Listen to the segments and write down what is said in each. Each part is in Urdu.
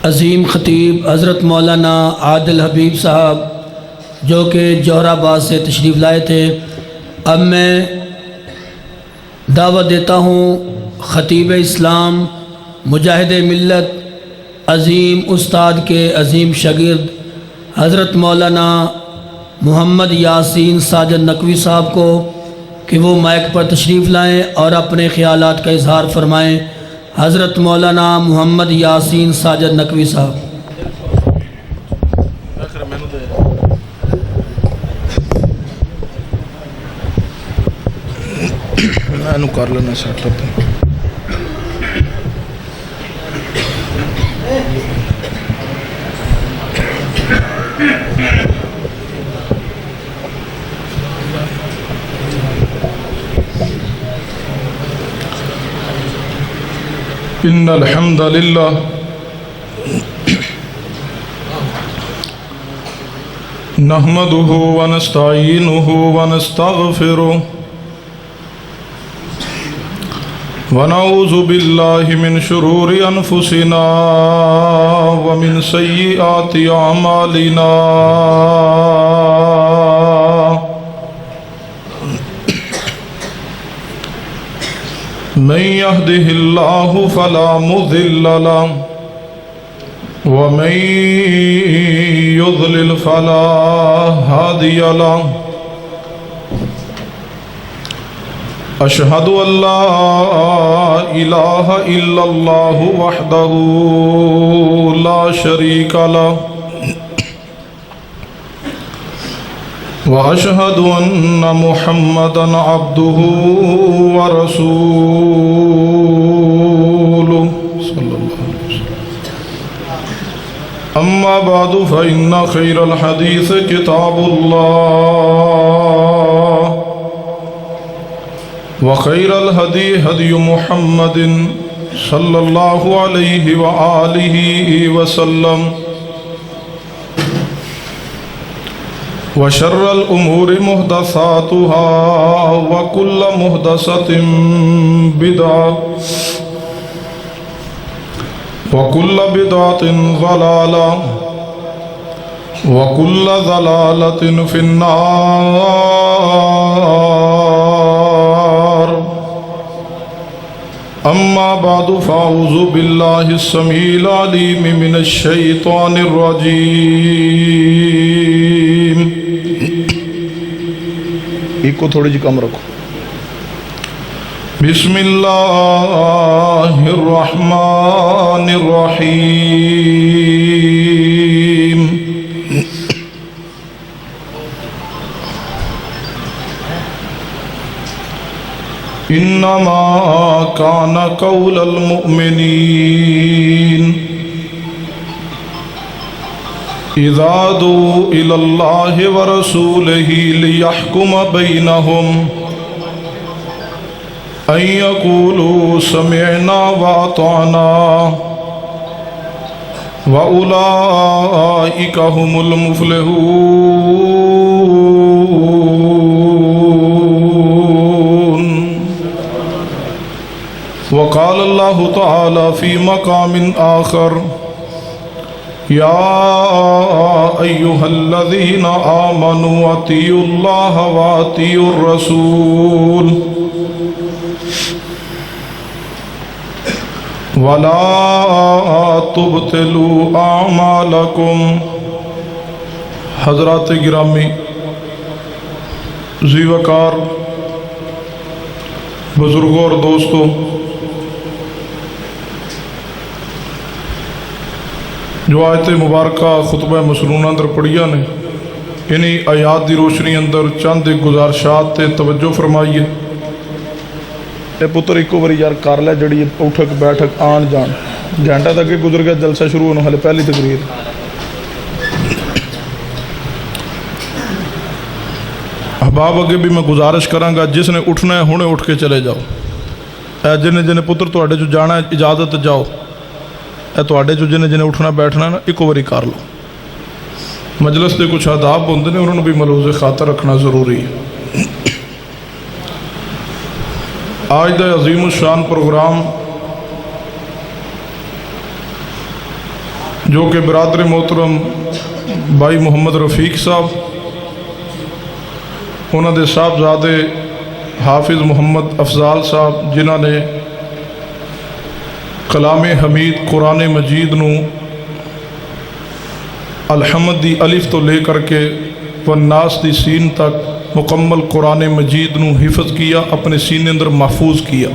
عظیم خطیب حضرت مولانا عادل حبیب صاحب جو کہ جوہر آباد سے تشریف لائے تھے، اب میں دعوت دیتا ہوں خطیب اسلام، مجاہد ملت، عظیم استاد کے عظیم شاگرد حضرت مولانا محمد یاسین ساجد نقوی صاحب کو کہ وہ مائک پر تشریف لائیں اور اپنے خیالات کا اظہار فرمائیں۔ حضرت مولانا محمد یاسین ساجد نقوی صاحب۔ میں کر لینا سیٹ لگتا ان الحمد للہ نحمده ونستعینه ونستغفره ونعوذ باللہ من شرور انفسنا ومن سیئات اعمالنا من يهده الله فلا مضل له ومن يضلل فلا هادي له أشهد أن لا إله إلا الله وحده لا شريك له وأشهد أن محمدًا عبده ورسوله صلى الله عليه وسلم أما بعد فإن خير الحديث كتاب الله وخير الهدي هدي محمد صلى الله عليه وآله وسلم وشر الأمور محدثاتها وكل محدثة بدعة وكل بدعة ضلالة وكل ضلالة في النار أما بعد فأعوذ بالله السميع العليم من الشيطان الرجيم ایک کو تھوڑی جی کم رکھو۔ بسم اللہ الرحمن الرحیم انما کان قول المؤمنین اذا دعوا الى اللہ ورسولہ لیحکم بینہم ان یقولوا سمعنا واطعنا واولئک هم المفلحون۔ وقال اللہ تعالی فی مقام آخر یا ایہا الذین آمنوا اطیعوا اللہ واطیعوا الرسول ولا تبطلوا اعمالکم۔ حضرات گرامی، ذی وقار بزرگوں اور دوستوں، جو آیت مبارکہ خطبہ مسنونہ اندر پڑھیا نے، انہی آیات دی روشنی اندر چند ایک گزارشات تے توجہ فرمائیے۔ اے پتر ایک باری یار کر لے جڑی اٹھک بیٹھک آن جان، گھنٹہ تک گزر گیا، جلسہ شروع ہونے والے پہلی تقریر۔ احباب اگے بھی میں گزارش کراں گا، جس نے اٹھنا ہے ہونے اٹھ کے چلے جاؤ۔ اے جنے جنے پتر تواڈے جو جانا ہے اجازت جاؤ، اے تواڈے جو جنے جنے اٹھنا بیٹھنا نا ایک باری کر لو۔ مجلس دے کچھ آداب ہوندے نے، انہوں نے بھی ملحوظ خاطر رکھنا ضروری ہے۔ آج دا عظیم الشان پروگرام جو کہ برادر محترم بھائی محمد رفیق صاحب انہوں دے صاحبزادے حافظ محمد افضال صاحب جنہوں نے کلام حمید قرآن مجید نو الحمد دی الف تو لے کر کے والناس دی سین تک مکمل قرآن مجید نو حفظ کیا، اپنے سینے اندر محفوظ کیا،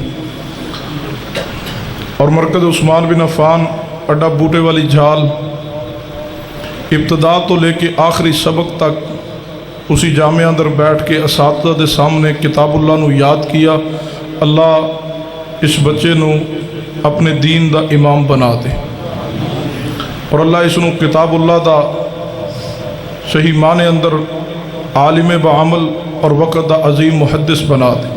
اور مرکز عثمان بن عفان اڈا بوٹے والی جھال ابتدا تو لے کے آخری سبق تک اسی جامعہ اندر بیٹھ کے اساتذہ دے سامنے کتاب اللہ نو یاد کیا۔ اللہ اس بچے نو اپنے دین دا امام بنا دے، اور اللہ اس نو کتاب اللہ دا صحیح معنی اندر عالم بعمل اور وقت دا عظیم محدث بنا دے،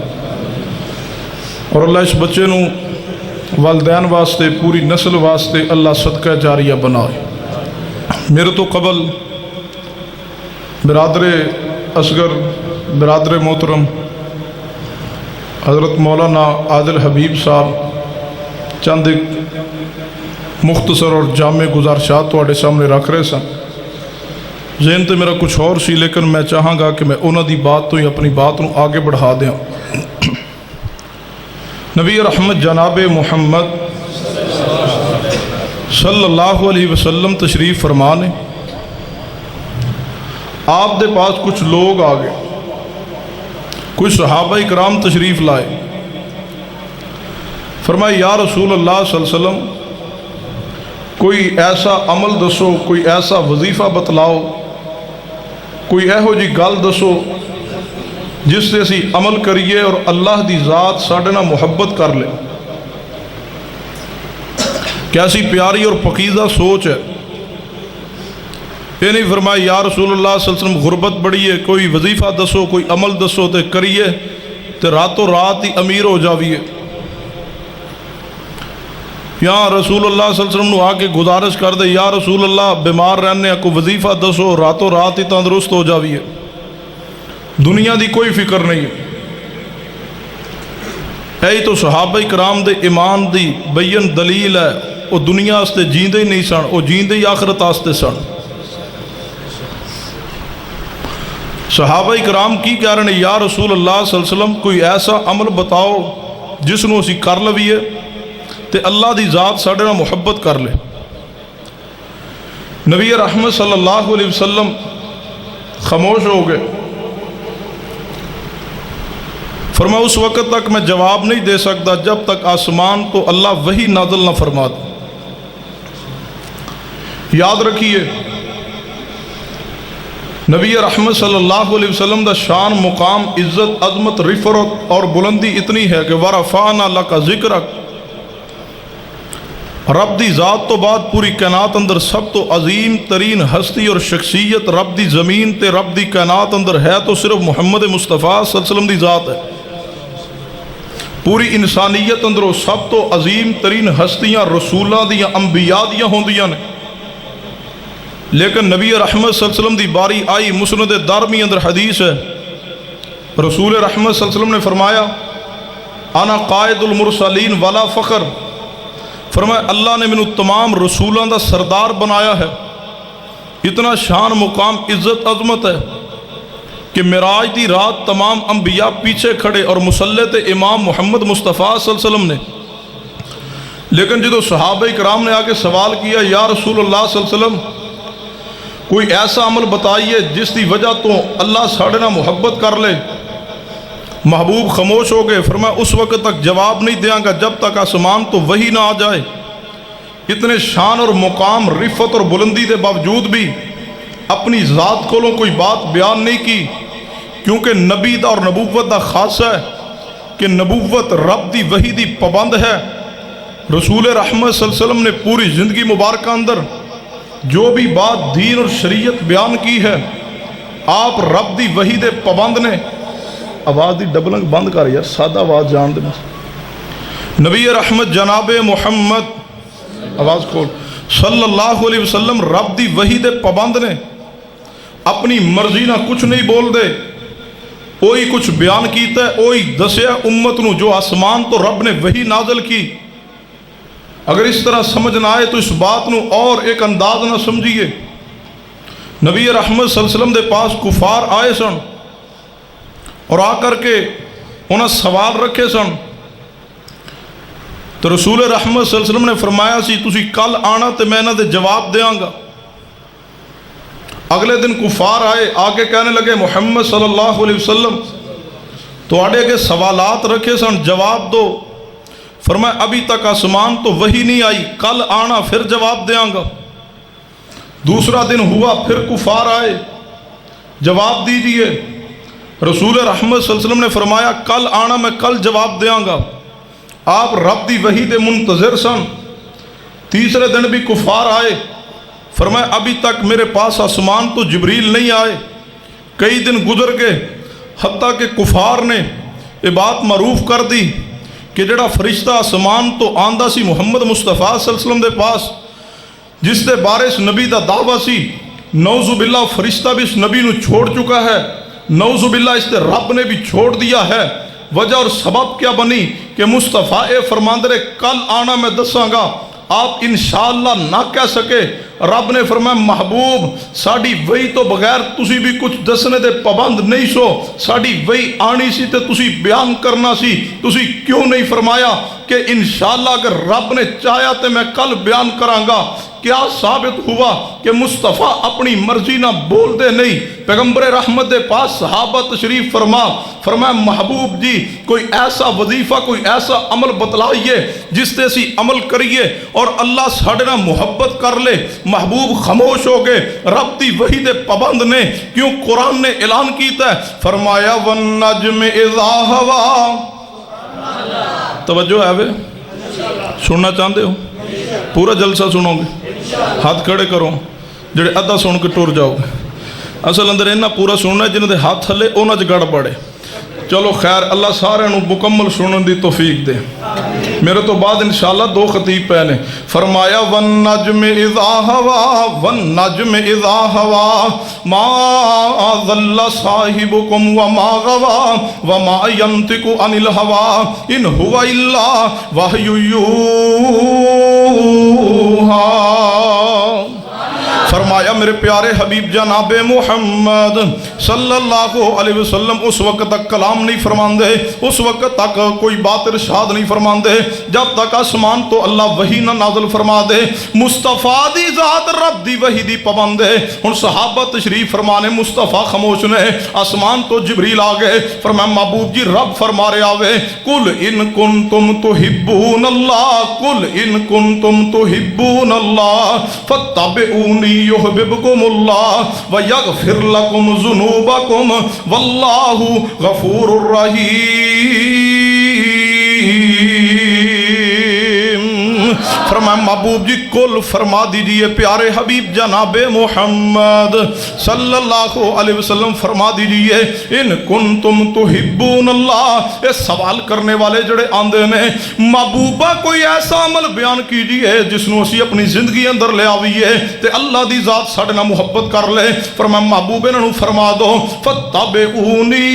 اور اللہ اس بچے نو والدین واسطے پوری نسل واسطے اللہ صدقہ جاریہ بنائے۔ میرے تو قبل برادر اصغر برادر محترم حضرت مولانا عادل حبیب صاحب چند ایک مختصر اور جامع گزارشات تواڈے سامنے رکھ رہے سن۔ ذہن تو میرا کچھ اور سی، لیکن میں چاہاں گا کہ میں انہاں دی بات تو ہی اپنی بات نو آگے بڑھا دیاں۔ نبی رحمت جناب محمد صلی اللہ علیہ وسلم تشریف فرمانے، آپ دے پاس کچھ لوگ آ گئے، کچھ صحابہ اکرام تشریف لائے۔ فرمایا یا رسول اللہ صلی اللہ علیہ وسلم کوئی ایسا عمل دسو، کوئی ایسا وظیفہ بتلاؤ، کوئی ایہو جی گل دسو جس سے اسی عمل کریے اور اللہ دی ذات ساڈے نال محبت کر لے۔ کیسی پیاری اور پاکیزہ سوچ ہے۔ یہ نہیں فرمایا یا رسول اللہ صلی اللہ علیہ وسلم غربت بڑی ہے، کوئی وظیفہ دسو، کوئی عمل دسو تے کریے تے راتوں رات ہی امیر ہو جاویے۔ یا رسول اللہ صلی اللہ علیہ وسلم نو آ کے گزارش کر دے یا رسول اللہ بیمار رہنے کو وظیفہ دسو، راتوں رات ہی تندرست ہو جاویے۔ دنیا دی کوئی فکر نہیں ہے۔ یہی تو صحابہ کرام دے ایمان دی بین دلیل ہے، وہ دنیا واسطے جیندے ہی نہیں سن، وہ جیندے ہی آخرت واسطے سن۔ صحابہ کرام کی کہہ رہے ہیں یا رسول اللہ صلی اللہ علیہ وسلم کوئی ایسا عمل بتاؤ جس نو اسی کر لویے تے اللہ دی ذات ساڈے نال محبت کر لے۔ نبی رحمت صلی اللہ علیہ وسلم خاموش ہو گئے۔ فرمایا اس وقت تک میں جواب نہیں دے سکتا جب تک آسمان تو اللہ وحی نازل نہ فرما دے۔ یاد رکھیے نبی رحمت صلی اللہ علیہ وسلم دا شان، مقام، عزت، عظمت، رفعت اور بلندی اتنی ہے کہ وَرَفَعْنَا لَكَ ذِكْرَكَ، رب دی ذات تو بعد پوری کائنات اندر سب تو عظیم ترین ہستی اور شخصیت رب دی زمین تے رب دی کائنات اندر ہے تو صرف محمد مصطفیٰ صلی اللہ علیہ وسلم دی ذات ہے۔ پوری انسانیت اندروں سب تو عظیم ترین ہستیاں رسولاں دیاں انبیاء دیاں ہوندیاں نے، لیکن نبی رحمت صلی اللہ علیہ وسلم دی باری آئی مسند دارمی اندر حدیث ہے، رسول رحمت صلی اللہ علیہ وسلم نے فرمایا انا قائد المرسلین ولا فخر، فرمایا اللہ نے منو تمام رسولاں دا سردار بنایا ہے۔ اتنا شان، مقام، عزت، عظمت ہے کہ معراج دی رات تمام انبیاء پیچھے کھڑے اور مصلی تے امام محمد مصطفیٰ صلی اللہ علیہ وسلم نے۔ لیکن جدو صحابہ کرام نے آگے سوال کیا یا رسول اللہ صلی اللہ علیہ وسلم کوئی ایسا عمل بتائیے جس دی وجہ تو اللہ ساڈے نال محبت کر لے، محبوب خاموش ہو گئے۔ فرمایا اس وقت تک جواب نہیں دیاں گا جب تک آسمان تو وہی نہ آ جائے۔ اتنے شان اور مقام، رفعت اور بلندی دے باوجود بھی اپنی ذات کولوں کوئی بات بیان نہیں کی، کیونکہ نبی دا اور نبوت دا خاص ہے کہ نبوت رب دی وحی دی پابند ہے۔ رسول رحمت صلی اللہ علیہ وسلم نے پوری زندگی مبارکہ اندر جو بھی بات دین اور شریعت بیان کی ہے آپ رب دی وحی دے پابند نے۔ آواز دی ڈبلنگ بند کر یار، سادہ آواز جان دے۔ نبی رحمت جناب محمد آواز کھول صلی اللہ علیہ وسلم رب دی وحی دے پابند نے، اپنی مرضی نہ کچھ نہیں بول دے، وہی کچھ بیان کیتا ہے، وہی دسیا امت نو جو آسمان تو رب نے وحی نازل کی۔ اگر اس طرح سمجھ نہ آئے تو اس بات نو اور ایک انداز نہ سمجھیے. نبی رحمت صلی اللہ علیہ وسلم دے پاس کفار آئے سن اور آ کر کے انہاں سوال رکھے سن تو رسول رحمت صلی اللہ علیہ وسلم نے فرمایا سی تسی کل آنا تے میں انہاں دے جواب دیاں گا. اگلے دن کفار آئے آگے کہنے لگے محمد صلی اللہ علیہ وسلم تو آڑے کے سوالات رکھے سن جواب دو. فرمایا ابھی تک آسمان تو وہی نہیں آئی، کل آنا پھر جواب دیاں گا. دوسرا دن ہوا پھر کفار آئے جواب دیجئے. رسول رحمت صلی اللہ علیہ وسلم نے فرمایا کل آنا میں کل جواب دیاں گا. آپ رب دی وحی دے منتظر سن. تیسرے دن بھی کفار آئے فرمایا ابھی تک میرے پاس آسمان تو جبریل نہیں آئے. کئی دن گزر گئے حتیٰ کہ کفار نے یہ بات معروف کر دی کہ جڑا فرشتہ آسمان تو آندہ سی محمد مصطفیٰ صلی اللہ علیہ وسلم دے پاس جس دے بارے اس نبی دا دعویٰ سی، نعوذ باللہ فرشتہ بھی اس نبی نو چھوڑ چکا ہے، نعوذ باللہ اس دے رب نے بھی چھوڑ دیا ہے. وجہ اور سبب کیا بنی کہ مصطفیٰ فرماندے کل آنا میں دساں گا. آپ انشاءاللہ نہ کہہ سکے. رب نے فرمایا محبوب ساڑی وہی تو بغیر تسی بھی کچھ دسنے دے پابند نہیں سو، ساڑی وہی آنی سی تے تسی بیان کرنا سی. تسی کیوں نہیں فرمایا کہ انشاءاللہ اگر رب نے چاہیا تے میں کل بیان کراں گا. کیا ثابت ہوا کہ مصطفیٰ اپنی مرضی نہ بول دے نہیں. پیغمبر رحمت دے پاس صحابہ تشریف فرمایا محبوب جی کوئی ایسا وظیفہ کوئی ایسا عمل بتلائیے جس سے اسی عمل کریے اور اللہ ساڑے نہ محبت کر لے. محبوب خاموش ہو گئے. رب دی وحی دے پابند نے کیوں قرآن نے اعلان کیتا ہے فرمایا والنجم اذا ہوا. توجہ ہے بے سننا چاہتے ہو؟ پورا جلسہ سنو گے؟ ہاتھ کھڑے کرو جڑے ادھا سن کے ٹور جاؤ گے. اصل اندر انہاں پورا سننا ہے جنہوں دے ہاتھ تھلے انہاں چ گڑ پڑے. چلو خیر اللہ سارے نو مکمل سنن دی توفیق دے. میرے تو بعد انشاءاللہ دو خطیب پہ نے فرمایا والنجم اذا ہوا والنجم اذا ہوا ما ضل صاحبکم وما غوا وما ینطق عن الہوا ان ہوا الا وحی یوحا. فرمایا میرے پیارے حبیب جناب محمد صلی اللہ علیہ وسلم اس وقت تک کلام نہیں فرماندے، اس وقت تک کوئی بات ارشاد نہیں فرماندے جب تک آسمان تو اللہ وحی نہ نازل فرما دے. مصطفیٰ دی ذات رب دی وحی دی پابند ہے. ہن صحابہ تشریف فرمانے مصطفیٰ خاموش نے. آسمان تو جبریل آ گئے. فرمایا محبوب جی رب فرما رہے آوے قل ان کنتم تحبون اللہ قل ان کنتم تحبون اللہ فاتبعونی یحببکم اللہ ویغفر لکم ذنوبکم واللہ غفور الرحیم. فرمایا محبوب جی کل فرما دیجئے پیارے حبیب جناب محمد صلی اللہ علیہ وسلم فرما دیجئے ان کنتم تحبون اللہ. یہ سوال کرنے والے جڑے آندے نے محبوبہ کوئی ایسا عمل بیان کیجئے جس نو اسی اپنی زندگی اندر لے آویے تے اللہ دی ذات ساڑے نہ محبت کر لے. فرمایا محبوب انہوں فرما دو فتابعونی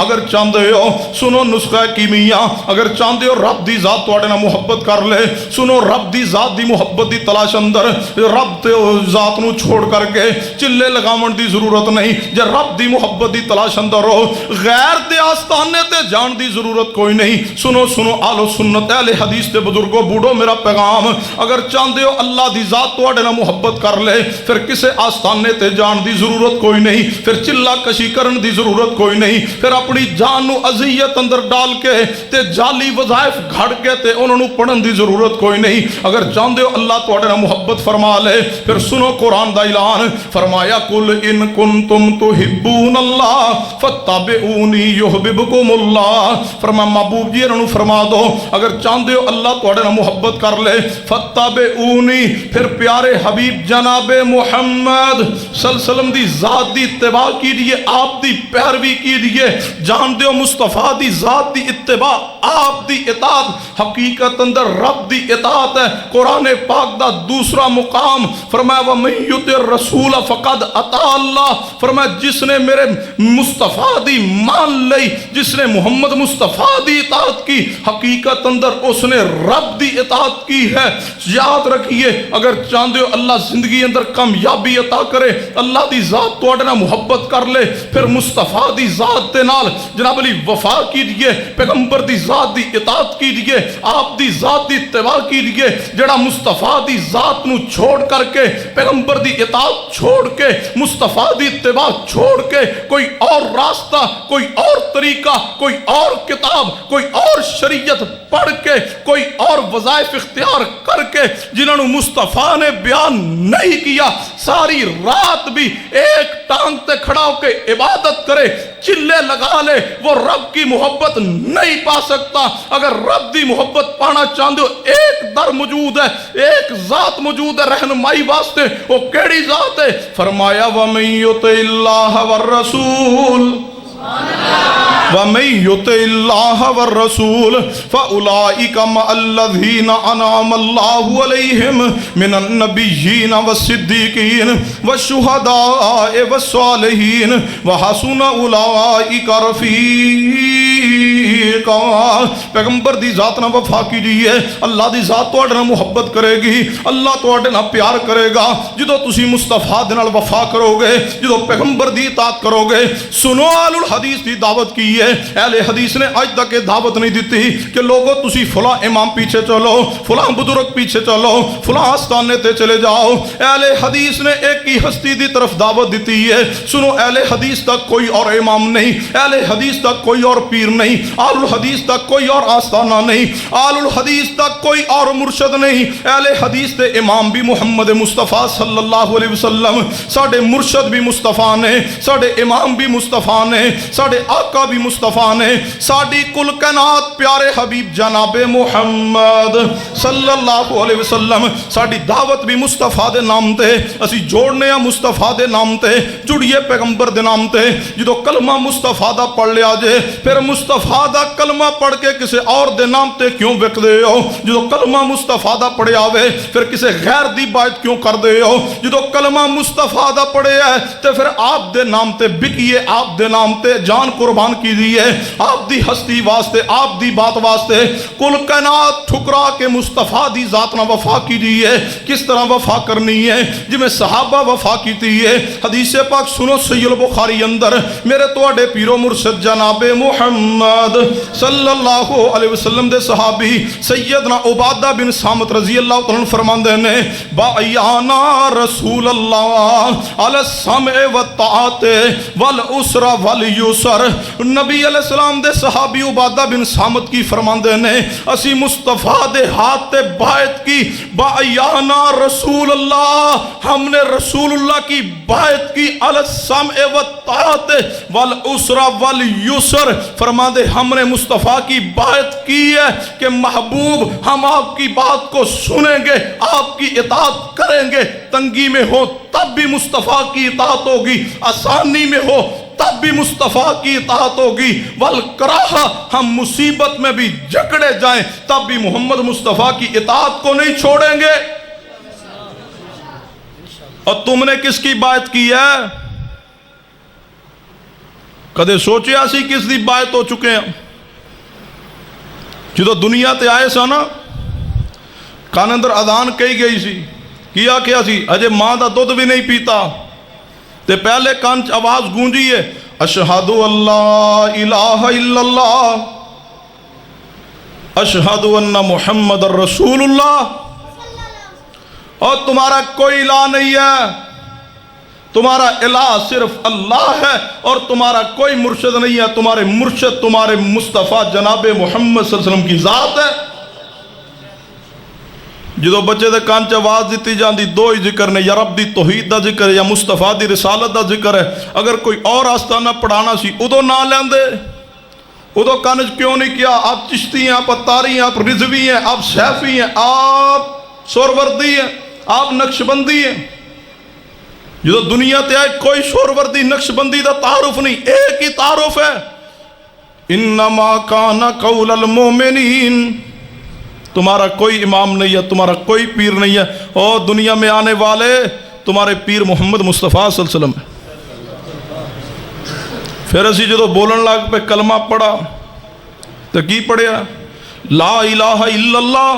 اگر چاندے ہو سنو نسخہ کیمیا اگر چاندے ہو رب دی ذات توڑے نہ محبت کر لے. سنو رب دی ذات دی محبت دی تلاش اندر رب تے ذات نو چھوڑ کر کے چلے لگاون دی ضرورت نہیں. جے رب دی محبت دی تلاش اندر ہو غیر دے آستانے تے جان دی ضرورت کوئی نہیں. سنو سنو آل سنت اہل حدیث تے بزرگوں بوڑھو میرا پیغام اگر چاندے ہو اللہ دی ذات توڑے نہ محبت کر لے پھر کسے آستانے تے جان دی ضرورت کوئی نہیں. پھر چلا کشی کرن دی ضرورت کوئی نہیں. پھر اپنی جان نو اذیت اندر ڈال کے تے جعلی وظائف گھڑ کے تے انہوں نے پڑھن دی ضرورت کوئی نہیں. اگر چاندے ہو اللہ توڑے نہ محبت فرما لے پھر سنو قرآن دا اعلان فرمایا قل ان کنتم تحبون اللہ فاتبعونی یحببکم اللہ. فرمایا محبوب جی انہوں فرما دو اگر چاندے ہو اللہ توڑے نہ محبت کر لے فاتبعونی پھر پیارے حبیب جناب محمد صلی اللہ علیہ وسلم دی ذات دی اتباع کیجئے آپ دی پیروی کیجئے. جان دیو مصطفیٰ دی ذات دی اتباع آپ دی اطاعت حقیقت اندر رب دی اطاعت ذات ہے۔ قرآن پاک دا دوسرا مقام فرمایا وَمَن یُطِعِ الرَّسُولَ فَقَدْ أَطَاعَ اللَّهَ، فرمایا جس نے میرے مصطفیٰ دی مان لئی، جس نے محمد مصطفیٰ دی اطاعت کی، حقیقت اندر اس نے رب دی اطاعت کی ہے۔ یاد رکھیے اگر چاہتے ہو اللہ زندگی اندر کامیابی عطا کرے، اللہ دی ذات تو اڈنا محبت کر لے، پھر مصطفیٰ دی ذات دے نال جناب علی وفا کیجئے، پیغمبر دی ذات دی اطاعت کیجئے، آپ دی ذات دی اتباع کیجئے۔ جڑا مصطفیٰ دی ذات نو چھوڑ کر کے، پیغمبر دی اطاعت چھوڑ کے، مصطفیٰ دی اتباع چھوڑ کے کوئی اور راستہ، کوئی اور طریقہ، کوئی اور کتاب، کوئی اور شریعت پڑھ کے، کوئی اور وظائف اختیار کر کے جنہوں مصطفیٰ نے بیان نہیں کیا، ساری رات بھی ایک ٹانگ تے کھڑا ہو کے عبادت کرے، چلے لگا لے، وہ رب کی محبت نہیں پا سکتا۔ اگر رب دی محبت پانا چاہتے ہو ایک در موجود ہے، ایک ذات موجود ہے رہنمائی واسطے، وہ کیڑی ذات ہے؟ فرمایا وَمَن یُطِعِ اللَّهَ وَالرَّسُولَ وَمَن یُطِعِ اللَّهَ وَالرَّسُولَ فَأُولَٰئِکَ مَعَ الَّذِینَ أَنْعَمَ اللَّهُ عَلَیْہِم مِنَ النَّبِیِّینَ وَالصِّدِّیقِینَ وَالشُّہَدَاءِ وَالصَّالِحِینَ وَحَسُنَ أُولَٰئِکَ رَفِیقًا۔ پیغمبر دی ذات نہ وفا کیجئے، اللہ دی ذات تو اڈنا محبت کرے گی، اللہ تو اڈنا پیار کرے گا جدو تسی مصطفیٰ دے نال وفا کرو گے، جدو پیغمبر دی اطاعت کرو گے۔ سنو اہل الحدیث دی دعوت کی ہے، اہل حدیث نے آج تک دعوت نہیں دیتی کہ لوگو تسی فلاں امام پیچھے چلو، فلاں بزرگ پیچھے چلو، فلاں آستانے تے چلے جاؤ۔ اہل حدیث نے ایک ہی ہستی دی طرف دعوت دیتی ہے۔ سنو اہل حدیث تک کوئی اور امام نہیں، اہل حدیث تک کوئی اور پیر نہیں، اہل الحدیث تک کوئی اور آستانہ نہیں، اہل الحدیث تک کوئی اور مرشد نہیں۔ اہل حدیث دے امام بھی محمد مصطفیٰ صلی اللہ علیہ وسلم، ساڑے مرشد بھی مصطفیٰ نے، ساڑے امام بھی مصطفیٰ نے، ساڑے آقا بھی مصطفیٰ نے، ساڑی کل کائنات پیارے حبیب جناب محمد صلی اللہ علیہ وسلم، ساڑی دعوت بھی مصطفیٰ دے نام تے، اسی جوڑنے ہیں مصطفیٰ دے نام تے، جڑیے پیغمبر دے نام تے۔ جدو کلمہ مصطفیٰ دا پڑھ لیا جے، پھر مصطفیٰ دا کلمہ پڑھ کے کسے اور دے نام تے کیوں وک دے ہو؟ جدو کلمہ مصطفیٰ دا پڑھے آوے پھر کسے غیر دی بات کیوں کر دے ہو؟ جدو کلمہ مصطفیٰ دا پڑھے ہے تو پھر آپ دے نام تے بکیے، آپ دے نام تے جان قربان کی دیئے، آپ دی ہستی واسطے، آپ دی بات واسطے کل کائنات ٹھکرا کے مصطفیٰ دی ذات نہ وفا کی دیئے۔ کس طرح وفا کرنی ہے؟ جی میں صحابہ وفا کی دیئے۔ حدیث پاک سنو صحیح البخاری اندر میرے توڑے پیرو مرشد جناب محمد صلی اللہ علیہ وسلم دے صحابی سیدنا عبادہ بن صامت رضی اللہ عنہ فرماندے نے بایانا رسول اللہ علی السمع والطاعت والعسر والیسر۔ نبی علیہ السلام دے صحابی عبادہ بن صامت کی فرماندے نے اسی مصطفیٰ دے ہاتھ تے بائت کی، بایانا رسول اللہ، ہم نے رسول اللہ کی بائت کی، علی السمع والطاعت والعسر والیسر، فرماندے ہم نے مصطفیٰ کی بات کی ہے کہ محبوب ہم آپ کی بات کو سنیں گے، آپ کی اطاعت کریں گے، تنگی میں ہو تب بھی مصطفیٰ کی اطاعت ہوگی، آسانی میں ہو تب بھی مصطفیٰ کی اطاعت ہوگی، والکراہ ہم مصیبت میں بھی جکڑے جائیں تب بھی محمد مصطفیٰ کی اطاعت کو نہیں چھوڑیں گے۔ اور تم نے کس کی بات کی ہے؟ کدے سوچے اسی کس دی بات ہو چکے ہیں؟ جدو دنیا تے آئے سا نا کان اندر اذان کہی گئی سی، کیا کیا سی؟ اجے ماں دا دودھ بھی نہیں پیتا تے پہلے کان آواز گونجی ہے اشہد اللہ الہ الا اللہ، اشہد ان محمد رسول اللہ۔ اور تمہارا کوئی الہ نہیں ہے، تمہارا الہ صرف اللہ ہے، اور تمہارا کوئی مرشد نہیں ہے، تمہارے مرشد تمہارے مصطفیٰ جناب محمد صلی اللہ علیہ وسلم کی ذات ہے۔ جدو بچے دے کان چ آواز دیتی جاندی دو ہی ذکر نے، یا رب دی توحید دا ذکر ہے یا مصطفیٰ دی رسالت دا ذکر ہے۔ اگر کوئی اور آستانہ پڑھانا سی ادو نہ لیندے، ادو کانج کیوں نہیں کیا؟ آپ چشتی ہیں، آپ اتاری ہیں، آپ رضوی ہیں، آپ سیفی ہیں، آپ سوروردی ہیں، آپ نقشبندی ہیں۔ جدو دنیا تے آئے کوئی سوروردی نقشبندی دا تعارف نہیں، ایک ہی تعارف ہے انما کان قول المومنین، تمہارا کوئی امام نہیں ہے، تمہارا کوئی پیر نہیں ہے، اور دنیا میں آنے والے تمہارے پیر محمد مصطفیٰ صلی اللہ علیہ وسلم ہے۔ پھر اسی جدو بولن لگ پہ کلمہ پڑھا تو کی پڑھیا؟ لا الہ الا اللہ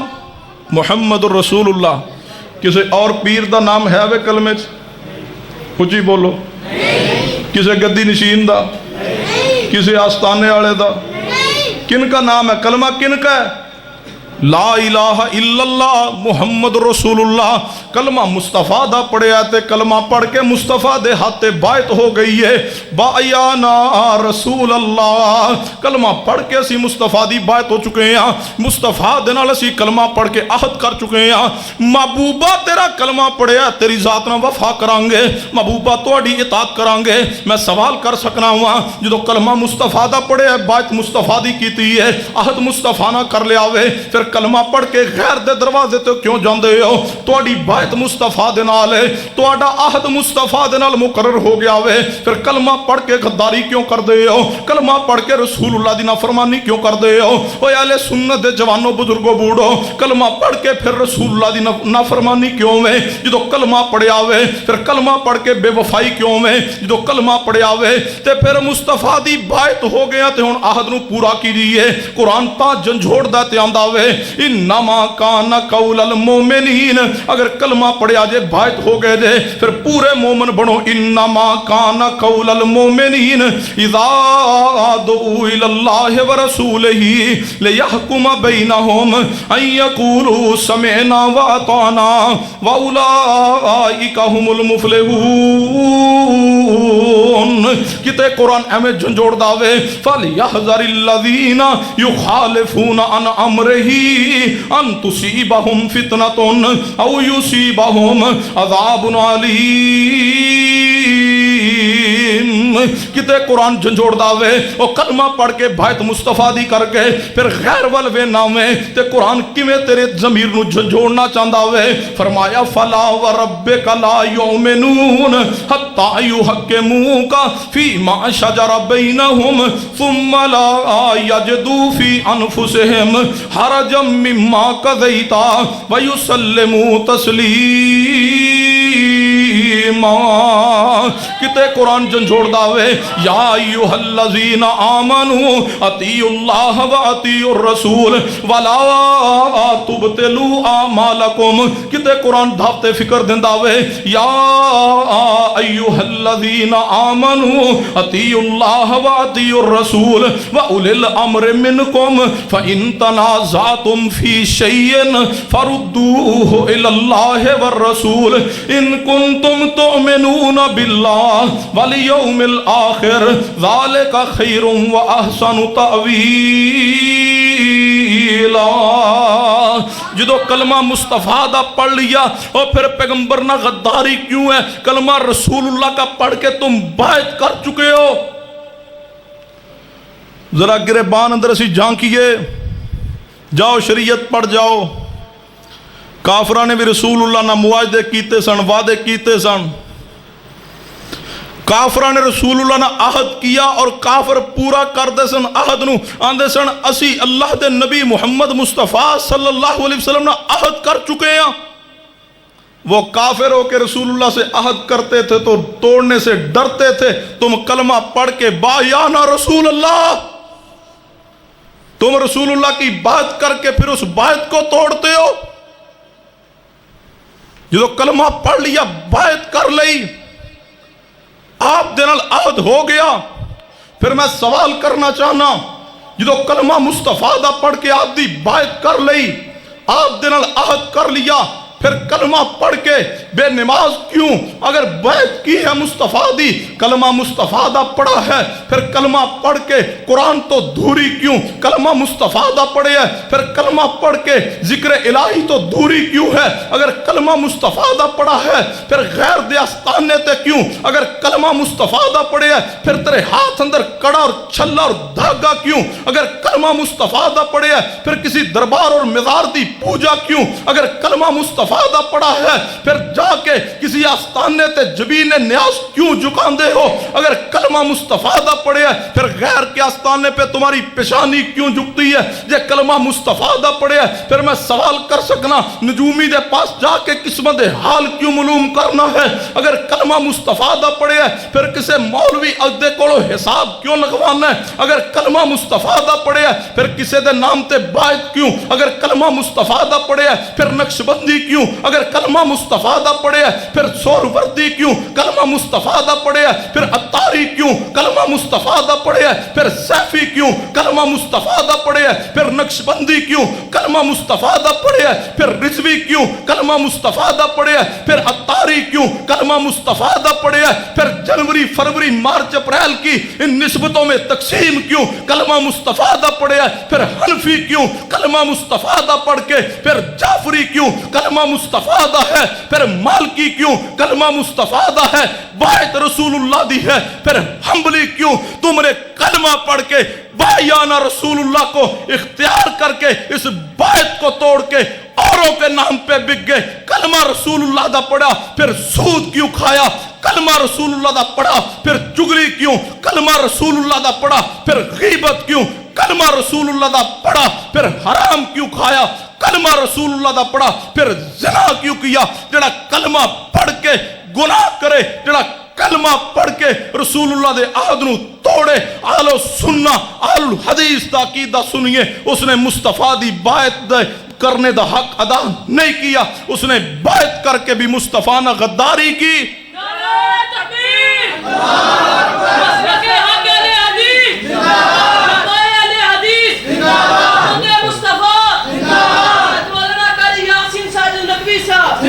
محمد الرسول اللہ۔ کسی اور پیر دا نام ہے وے کلمے چ؟ اچھی بولو۔ کسی گدی نشین دا، کسی آستانے والے دا، کن کا نام ہے؟ کلمہ کن کا ہے؟ لا الہ الا اللہ محمد رسول اللہ۔ کلمہ مصطفیٰ دا پڑھے آتے، کلمہ پڑھ کے مصطفیٰ دے ہاتھے بائت ہو گئی ہے، بایانا رسول اللہ۔ کلمہ پڑھ کے اسی مصطفیٰ دی بائت ہو چکے ہیں، مصطفیٰ دے نال اسی کلمہ پڑھ کے عہد کر چکے ہیں، محبوبہ تیرا کلمہ پڑھے آ تیری ذات نہ وفا کرانگے، محبوبہ توڑی اطاعت کرانگے۔ میں سوال کر سکنا ہوا جدو کلمہ مصطفیٰ دا پڑھے ہے، بائت مصطفیٰ دی کیتی ہے، عہد مصطفیٰ نہ کر لیا ہوئے، پھر کلمہ پڑھ کے غیر دے دروازے تو کیوں جاندے ہو؟ توڑی بائت مصطفیٰ دے نال ہے، توڑا عہد مصطفیٰ دے نال مقرر ہو گیا ہوئے، پھر کلمہ پڑھ کے غداری کیوں کر دے ہو؟ کلمہ پڑھ کے رسول اللہ دی نافرمانی کیوں کر دے ہو؟ اوے اہل سنت دے جوانوں بزرگوں بوڑھو، کلمہ پڑھ کے پھر رسول اللہ دی نافرمانی کیوں ہوئے؟ جدو کلمہ پڑھیا ہوئے پھر کلمہ پڑھ کے بے وفائی کیوں ہوئے؟ جدو کلمہ پڑھیا ہوئے تے پھر مصطفیٰ دی بائت ہو گیا تے ہن عہد نو پورا کیجئے۔ قرآن تا جھنجھوڑ دا تے آندا ہوئے انما کان قول المومنین، اگر کلمہ پڑھیا جے بائت ہو گئے جے پھر پورے مومن بنو۔ انما کان قول المومنین اذا دعوا الی اللہ ورسولہ لیحکم بینہم ان یقولوا سمعنا واطعنا واولئک هم المفلحون۔ کتے قرآن ہمیں جھنجھوڑ داوے فَلْيَحْذَرِ الَّذِينَ يُخَالِفُونَ عَنْ أَمْرِهِ أَن تُصِيبَهُمْ فِتْنَةٌ أَوْ يُصِيبَهُمْ عَذَابٌ عَلِيمٌ۔ کتے قرآن جھنجھوڑ داوے اور کلمہ پڑھ کے بائت مصطفیٰ دی کر کے پھر غیر والوے نامے تے قرآن کیویں تیرے ضمیر نو جھنجھوڑنا چاہندا ہوئے؟ فرمایا فَلَا وَرَبِّكَ لَا يُؤْمِنُونَ حَتَّى يُحَكِّمُوكَ فِيمَا شَجَرَ بَيْنَهُمْ ثُمَّ لَا يَجِدُوا فِي أَنفُسِهِمْ حَرَجًا مِّمَّا قَضَيْتَ وَيُسَلِّمُوا تَسْلِيمًا۔ کتے قرآن جھنجھوڑ داوے یا ایوہ الذین آمنوا اطیعوا اللہ واطیعوا الرسول ولا تبطلوا اعمالکم۔ کتے قرآن دھاپتے فکر دن داوے یا ایوہ الذین آمنوا اطیعوا اللہ واطیعوا الرسول واولی الامر منکم فإن تنازعتم فی شیء فردوه الی اللہ والرسول ان کنتم تؤمنون باللہ والیوم الآخر ذالک خیر و احسن تأویلا۔ جدو کلمہ مصطفیٰ دا پڑھ لیا اور پھر پیغمبر نہ غداری کیوں ہے؟ کلمہ رسول اللہ کا پڑھ کے تم بائت کر چکے ہو۔ ذرا گریبان اندر اسی جان کیے، جاؤ شریعت پڑھ جاؤ۔ کافرہ نے بھی رسول اللہ نہ معاہدے کیتے سن، وعدے کیتے سن۔ کافرہ نے رسول اللہ نے عہد کیا اور کافر پورا کر دے سن عہد نو، آندے سن اسی اللہ دے نبی محمد مصطفیٰ صلی اللہ علیہ وسلم نے عہد کر چکے ہیں۔ وہ کافر ہو کے رسول اللہ سے عہد کرتے تھے تو توڑنے سے ڈرتے تھے، تم کلمہ پڑھ کے بایانا رسول اللہ، تم رسول اللہ کی بات کر کے پھر اس بات کو توڑتے ہو۔ جو کلمہ پڑھ لیا بات کر لئی، آپ دنال عہد ہو گیا، پھر میں سوال کرنا چاہنا جو کلمہ مصطفیٰ دا پڑھ کے آپ دی بات کر لئی، آپ دنال عہد کر لیا، پھر کلمہ پڑھ کے بے نماز کیوں؟ اگر بیعت کی ہے مصطفیٰ دی، کلمہ مصطفیٰ دا پڑھا ہے، پھر کلمہ پڑھ کے قرآن تو دھوری کیوں؟ کلمہ مصطفیٰ دا پڑھے ہے، پھر کلمہ پڑھ کے ذکر الہی تو دھوری کیوں ہے؟ اگر کلمہ مصطفیٰ دا پڑھا ہے پھر غیر دے آستانے تے کیوں؟ اگر کلمہ مصطفیٰ دا پڑھے ہے پھر تیرے ہاتھ اندر کڑا اور چھلا اور دھاگا کیوں؟ اگر کلمہ مصطفیٰ دا پڑھے ہے پھر کسی دربار اور مزار دی پوجا کیوں؟ اگر کلمہ مصطفیٰ مستفا پڑا ہے پھر جا کے کسی آستانے تے جبین نیاز کیوں جھکاندے ہو؟ اگر کلمہ مصطفیٰ دا پڑے ہے پھر غیر کے آستانے پہ تمہاری پیشانی کیوں جھکتی ہے؟ جے کلمہ مصطفیٰ دا پڑے ہے پھر میں سوال کر سکنا نجومی دے پاس جا کے قسمت حال کیوں معلوم کرنا ہے؟ اگر کلمہ مصطفیٰ دا پڑے ہے پھر کسے مولوی عقدے کولو حساب کیوں لگوانا ہے؟ اگر کلمہ مصطفیٰ دا پڑے ہے پھر کسے دے نام تے باعث کیوں؟ اگر کلمہ مصطفیٰ دا پڑے ہے پھر نقش بندی کیوں؟ اگر کلمہ مصطفیٰ دا پڑے ہے پھر سور وردی کیوں؟ کلمہ مصطفیٰ دا پڑے ہے پھر اتاری کیوں؟ کلمہ مصطفیٰ دا پڑے ہے پھر سیفی کیوں؟ کلمہ مصطفیٰ دا پڑے ہے پھر نقش بندی کیوں؟ کلمہ مصطفیٰ دا پڑے ہے پھر رضوی کیوں؟ کلمہ مصطفیٰ دا پڑے ہے پھر اتاری کیوں؟ کلمہ مصطفیٰ دا پڑے ہے پھر جنوری فروری مارچ اپریل کی ان نسبتوں میں تقسیم کیوں؟ کلمہ مصطفیٰ دا پڑے ہے پھر حنفی کیوں؟ کلمہ مصطفیٰ دا پڑھ کے پھر جعفری کیوں؟ کلمہ مصطفیٰ دا ہے پھر مالکی کیوں؟ کلمہ مصطفیٰ دا ہے باعث رسول اللہ دی ہے پھر حنبلی کیوں؟ تم نے کلمہ پڑھ کے بایانہ رسول اللہ کو اختیار کر کے اس باعث کو توڑ کے اوروں کے نام پہ بک گئے۔ کلمہ رسول اللہ دا پڑھا پھر سود کیوں کھایا؟ کلمہ رسول اللہ دا پڑھا پھر چگلی کیوں؟ کلمہ رسول اللہ دا پڑھا پھر غیبت کیوں؟ کلمہ رسول اللہ دا پڑھا پھر حرام کیوں کھایا؟ کلمہ رسول اللہ دا پڑھا پھر زنا کیوں کیا؟ جڑا کلمہ پڑھ کے گناہ کرے، جڑا کلمہ پڑھ کے رسول اللہ دے عہد نو توڑے، اہل سنہ اہل حدیث دا عقیدہ سنیے، اس نے مصطفیٰ دی بیعت دے کرنے دا حق ادا نہیں کیا، اس نے بیعت کر کے بھی مصطفیٰ نے غداری کی۔ نعرہ تکبیر، مسلک حق اہل حدیث، علماء اہل حدیث، محمد مصطفیٰ، مولانا قاری یاسین ساجد نقوی صاحب،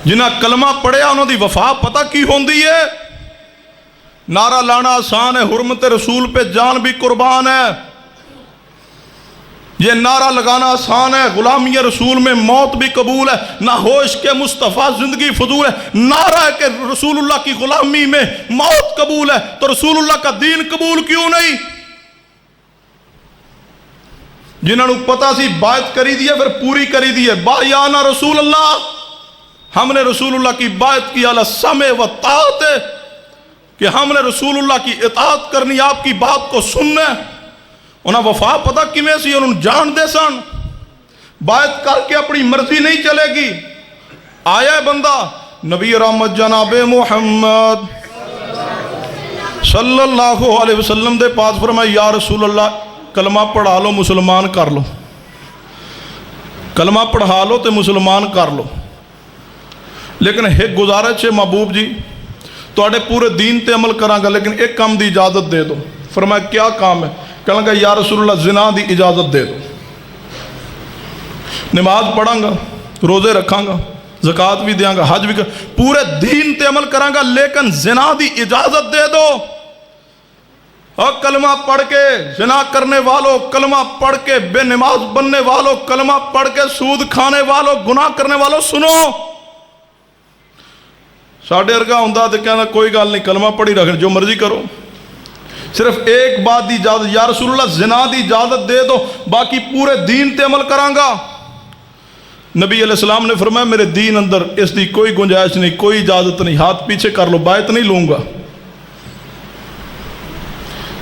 جنہاں کلمہ پڑھیا انہوں دی وفا پتہ کی ہوندی ہے؟ نعرہ لانا آسان ہے، حرمت رسول پہ جان بھی قربان ہے۔ یہ نعرہ لگانا آسان ہے، غلامی رسول میں موت بھی قبول ہے، نہ ہو عشق مصطفیٰ زندگی فضول ہے۔ نعرہ ہے کہ رسول اللہ کی غلامی میں موت قبول ہے، تو رسول اللہ کا دین قبول کیوں نہیں؟ جنہوں نے پتہ سی بیعت کری دی ہے پھر پوری کری دی ہے۔ بایانہ رسول اللہ، ہم نے رسول اللہ کی بیعت کی علی سمع و طاعت، کہ ہم نے رسول اللہ کی اطاعت کرنی، آپ کی بات کو سننا ہے۔ انہاں وفا پتہ کیویں سی؟ انہوں جان دے سن بیعت کر کے اپنی مرضی نہیں چلے گی۔ آیا بندہ نبی رحمت جناب محمد صلی اللہ علیہ وسلم دے پاس فرمایا یا رسول اللہ کلمہ پڑھا لو مسلمان کر لو، کلمہ پڑھا لو تے مسلمان کر لو، لیکن ایک گزارش ہے محبوب جی، تواڈے پورے دین تے عمل کراں گا لیکن ایک کام دی اجازت دے دو۔ فرمایا کیا کام ہے؟ کہنے گا یا رسول اللہ زنا دی اجازت دے دو، نماز پڑھاں گا، روزے رکھاں گا، زکوٰۃ بھی دیاں گا، حج بھی پورے دین تے عمل کراں گا لیکن زنا دی اجازت دے دو۔ اور کلمہ پڑھ کے زنا کرنے والوں، کلمہ پڑھ کے بے نماز بننے والوں، کلمہ پڑھ کے سود کھانے والوں، گناہ کرنے والوں سنو۔ ساڑھے ارگا ہوندہ تو کہنا کوئی گال نہیں، کلمہ پڑھی رکھیں جو مرضی کرو، صرف ایک بات دی اجازت، یا رسول اللہ زنا دی اجازت دے دو باقی پورے دین تے عمل کراں گا۔ نبی علیہ السلام نے فرمایا میرے دین اندر اس دی کوئی گنجائش نہیں، کوئی اجازت نہیں، ہاتھ پیچھے کر لو، بیعت نہیں لوں گا۔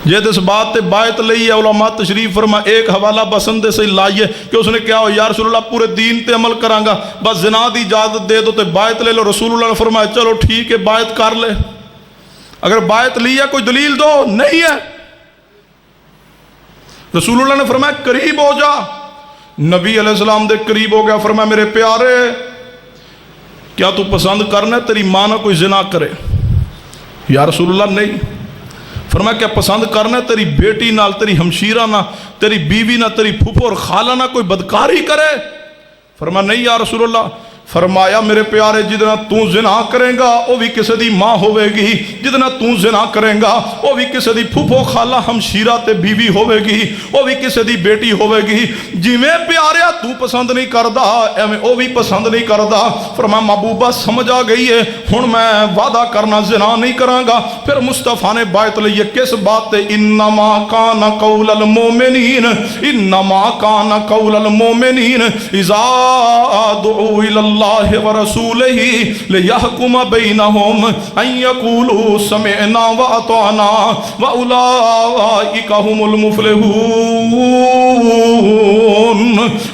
یہ اس بات تے بیعت لئی ہے، علماء تشریف فرما ایک حوالہ بسندے سے لائیے کہ اس نے کیا ہو یا رسول اللہ پورے دین تے عمل کراں گا، بس زنا دی اجازت دے دو تے بیعت لے لو۔ رسول اللہ نے فرمایا چلو ٹھیک ہے بیعت کر لے، اگر بیعت لی ہے کوئی دلیل دو، نہیں ہے۔ رسول اللہ نے فرمایا قریب ہو جا، نبی علیہ السلام دے قریب ہو گیا، فرمایا میرے پیارے کیا تو پسند کرنا ہے تیری ماں نہ کوئی زنا کرے؟ یا رسول اللہ نہیں۔ فرمایا کیا پسند کرنا ہے تیری بیٹی نال، تیری ہمشیرہ نہ، تیری بیوی نہ، تیری پھپھو اور خالہ نہ کوئی بدکاری کرے؟ فرمایا نہیں یا رسول اللہ۔ فرمایا میرے پیارے جدنا تو زنا کریں گا وہ بھی کسی دی ماں ہوئے گی، جدنا تو زنا کریں گا وہ بھی کسی دی پھوپھو خالہ ہمشیرہ تے بیوی ہوئے گی، وہ بھی کسی دی بیٹی ہوئے گی، جویں پیاریا تو پسند نہیں کردا ایویں وہ بھی پسند نہیں کردا۔ فرمایا محبوبہ سمجھ آ گئی ہے، ہن میں وعدہ کرنا زنا نہیں کراں گا۔ پھر مصطفیٰ نے بایت لئی کس بات تے انما کان قول المؤمنین، انما کان قول المؤمنین اذا دعوا الی اللہ ورسولہ لیحکم بینہم ان یقولوا سمعنا واطعنا واولئک هم المفلحون۔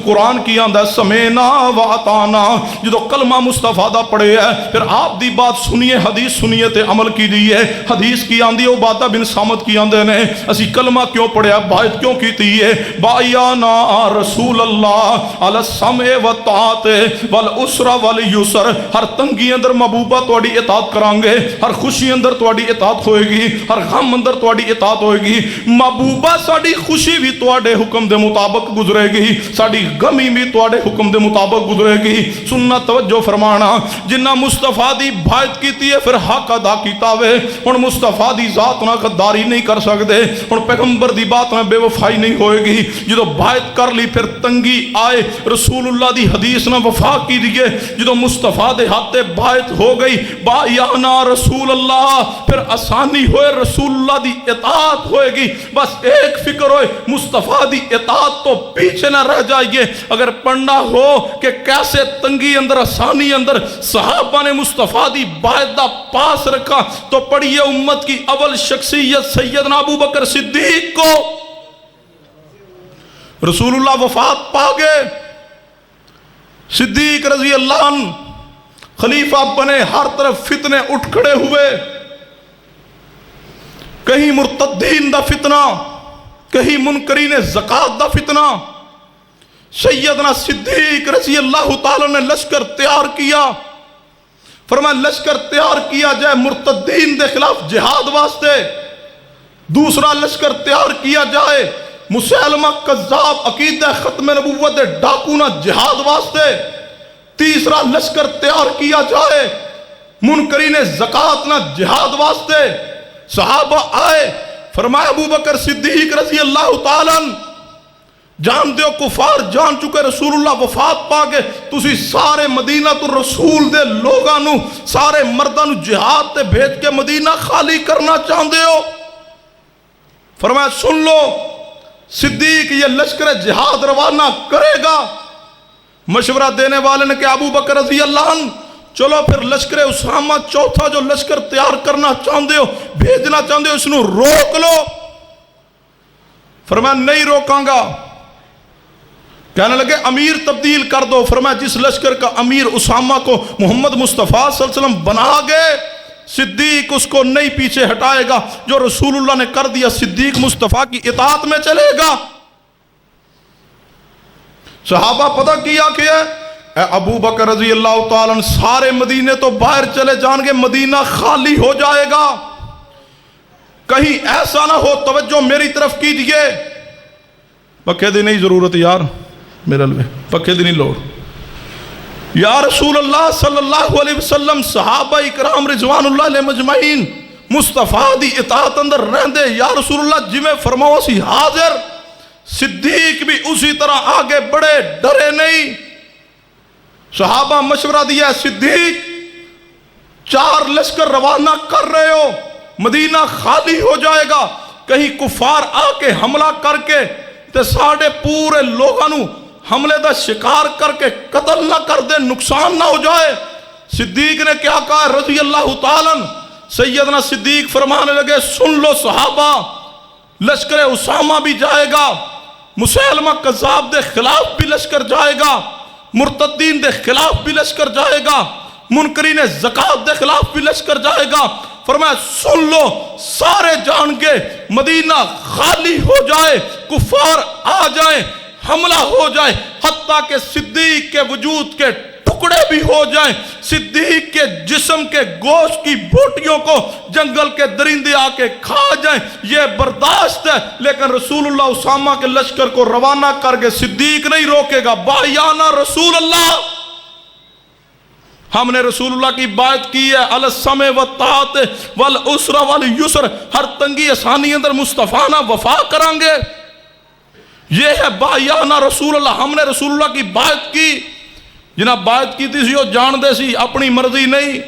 قرآن کی آندہ سمعنا واطعنا، جدو کلمہ مصطفیٰ دا پڑھے ہے پھر آپ دی بات سنیے، حدیث سنیے تے عمل کی دیئے۔ حدیث کی آندی عبادہ بن صامت کی آندے نے اسی کلمہ کیوں پڑھے ہے، بایت کیوں کی دیئے، بایانا رسول اللہ علی السمع والطاعت والعسر والیسر، ہر تنگی اندر محبوبہ تواڈی اطاعت کرانگے، ہر خوشی اندر تواڈی اطاعت ہوئے گی، ہر غم اندر تواڈی اطاعت ہوئے گی۔ محبوبہ ساڈی خوشی بھی تواڈے حکم دے مطابق گزرے گی، ساڈی غمی بھی تواڈے حکم دے مطابق گزرے گی۔ سننا توجہ فرمانا، جنہ مصطفیٰ دی بھائت کیتی ہے پھر حق ادا کیتا وے۔ ہن مصطفیٰ دی ذات نہ غداری نہیں کر سکدے، ہن پیغمبر دی بات نہ بے وفائی نہیں ہوئے گی۔ جدو بھائت کر لی پھر تنگی آئے، رسول اللہ دی حدیث نہ وفا کی دیئے، جدو مصطفیٰ دے ہاتھ بایت ہو گئی بایانا رسول اللہ، پھر آسانی ہوئے رسول اللہ دی اطاعت ہوئے گی۔ بس ایک فکر ہوئے مصطفیٰ دی اطاعت تو پیچھے نہ رہ جائیے۔ اگر پڑھنا ہو کہ کیسے تنگی اندر آسانی اندر صحابہ نے مصطفیٰ دی بایت دا پاس رکھا تو پڑھیے امت کی اول شخصیت سیدنا ابو بکر صدیق کو۔ رسول اللہ وفات پا گئے، صدیق رضی اللہ عنہ خلیفہ بنے، ہر طرف فتنے اٹھ کھڑے ہوئے، کہیں مرتدین دا فتنہ، کہیں منکرین زکات دا فتنہ۔ سیدنا صدیق رضی اللہ تعالی نے لشکر تیار کیا، فرمایا لشکر تیار کیا جائے مرتدین دے خلاف جہاد واسطے، دوسرا لشکر تیار کیا جائے مسیلمہ کذاب عقیدہ ختم نبوت ڈاکونا جہاد واسطے، تیسرا لشکر تیار کیا جائے منکرین زکات نہ جہاد واسطے۔ صحابہ آئے، فرمایا ابو بکر صدیق رضی اللہ تعالیٰ جان دیو کفار جان چکے رسول اللہ وفات پا گئے، تسی سارے مدینہ تو رسول دے لوگانو سارے مردانو جہاد تے بھیج کے مدینہ خالی کرنا چاہندے ہو۔ فرمایا سن لو، صدیق یہ لشکر جہاد روانہ کرے گا۔ مشورہ دینے والے نے کہ ابو بکر رضی اللہ عنہ چلو پھر لشکر اسامہ چوتھا جو لشکر تیار کرنا چاہندے ہو بھیجنا چاہندے ہو اس نو روک لو۔ فرمایا نہیں روکاں گا۔ کہنے لگے امیر تبدیل کر دو۔ فرمایا جس لشکر کا امیر اسامہ کو محمد مصطفیٰ صلی اللہ علیہ وسلم بنا گئے، صدیق اس کو نہیں پیچھے ہٹائے گا، جو رسول اللہ نے کر دیا صدیق مصطفیٰ کی اطاعت میں چلے گا۔ صحابہ پتہ کیا کہ اے ابو بکر رضی اللہ تعالیٰ عنہ سارے مدینے تو باہر چلے جان گے، مدینہ خالی ہو جائے گا، کہیں ایسا نہ ہو، توجہ میری طرف کیجئے۔ پکے دی نہیں ضرورت یار، میرے لئے پکے دی نہیں لوڑ۔ یا رسول اللہ صلی اللہ علیہ وسلم صحابہ اکرام رضوان اللہ علیہ مجمعین مصطفیٰ دی اطاعت اندر رہندے، یا رسول اللہ جی میں فرماؤ سی حاضر۔ صدیق بھی اسی طرح آگے بڑھے، ڈرے نہیں۔ صحابہ مشورہ دیا، صدیق 4 لشکر روانہ کر رہے ہو، مدینہ خالی ہو جائے گا، کہیں کفار آ کے حملہ کر کے تے ساڑھے پورے لوگانو حملے دا شکار کر کے قتل نہ کر دے، نقصان نہ ہو جائے۔ صدیق نے کیا کہا رضی اللہ تعالیٰ عنہ؟ سیدنا صدیق فرمانے لگے سن لو صحابہ، لشکر اسامہ بھی جائے گا، مسیلمہ کذاب دے خلاف بھی لشکر جائے گا، مرتدین دے خلاف بھی لشکر جائے گا، منکرین زکات دے خلاف بھی لشکر جائے گا۔ فرمایا سن لو، سارے جان کے مدینہ خالی ہو جائے، کفار آ جائیں، حملہ ہو جائے، حتیٰ کہ صدیق کے وجود کے ٹکڑے بھی ہو جائیں، صدیق کے جسم کے گوشت کی بوٹیوں کو جنگل کے درندے آ کے کھا جائیں، یہ برداشت ہے۔ لیکن رسول اللہ اسامہ کے لشکر کو روانہ کر کے صدیق نہیں روکے گا، بایانہ رسول اللہ۔ ہم نے رسول اللہ کی بات کی ہے السمع والطاعت والعسر والیسر، ہر تنگی آسانی اندر مصطفیٰ نہ وفا کریں گے. یہ ہے بایانہ رسول اللہ. ہم نے رسول اللہ کی بات کی، جنہاں بات کی تھی سی وہ جان دے سی، اپنی مرضی نہیں.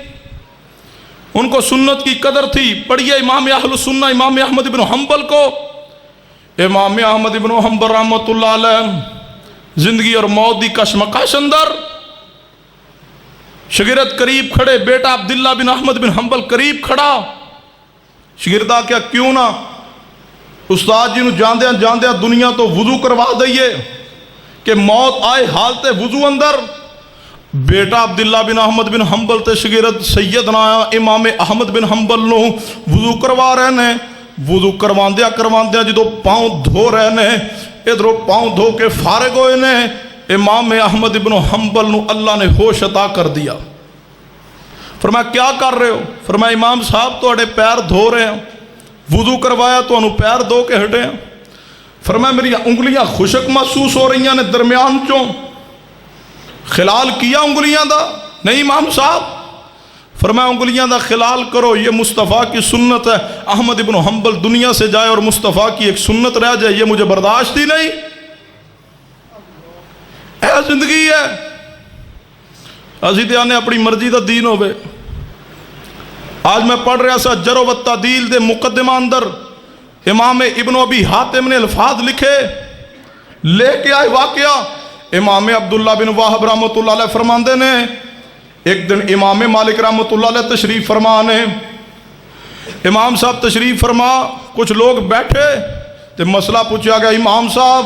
ان کو سنت کی قدر تھی. پڑھیے امام اہل سنہ امام احمد بن حنبل کو. امام احمد بن حنبل رحمۃ اللہ علیہ زندگی اور موت دی کشمکش اندر شاگرد قریب کھڑے، بیٹا عبداللہ بن احمد بن حنبل قریب کھڑا. شاگردہ کیا کیوں نہ استاد جی نو جاندیاں جاندیاں دنیا تو وضو کروا دئیے کہ موت آئے حالت وضو اندر. بیٹا عبداللہ بن احمد بن حنبل تے شاگرد سیدنا امام احمد بن حنبل نو وضو کروا رہے نے. وضو کرواندیاں کرواندیاں جدو پاؤں دھو رہے نے، ادھروں پاؤں دھو کے فارغ ہوئے نے، امام احمد بن حنبل نو اللہ نے ہوش عطا کر دیا. فرمایا کیا کر رہے ہو؟ فرمایا امام صاحب تو اڑے پیر دھو رہے ہیں، وضو کروایا تو انہوں پیر دھو کے ہٹے ہیں. فرمایا میری انگلیاں خشک محسوس ہو رہی ہیں نے درمیان چوں. خلال کیا انگلیاں دا؟ نہیں امام صاحب. فرمایا انگلیاں دا خلال کرو، یہ مصطفیٰ کی سنت ہے. احمد بن حنبل دنیا سے جائے اور مصطفیٰ کی ایک سنت رہ جائے، یہ مجھے برداشت ہی نہیں. اے زندگی ہے. اسی تے آنے اپنی مرضی دا دین ہوئے. آج میں پڑھ رہا سا جرح و تعدیل دے مقدمہ اندر امام ابن ابی حاتم نے الفاظ لکھے، لے کے آئے واقعہ. امام عبداللہ بن واہب رحمۃ اللہ علیہ فرماندے نے ایک دن امام مالک رحمۃ اللہ علیہ تشریف فرمانے. امام صاحب تشریف فرما، کچھ لوگ بیٹھے تے مسئلہ پوچھا گیا امام صاحب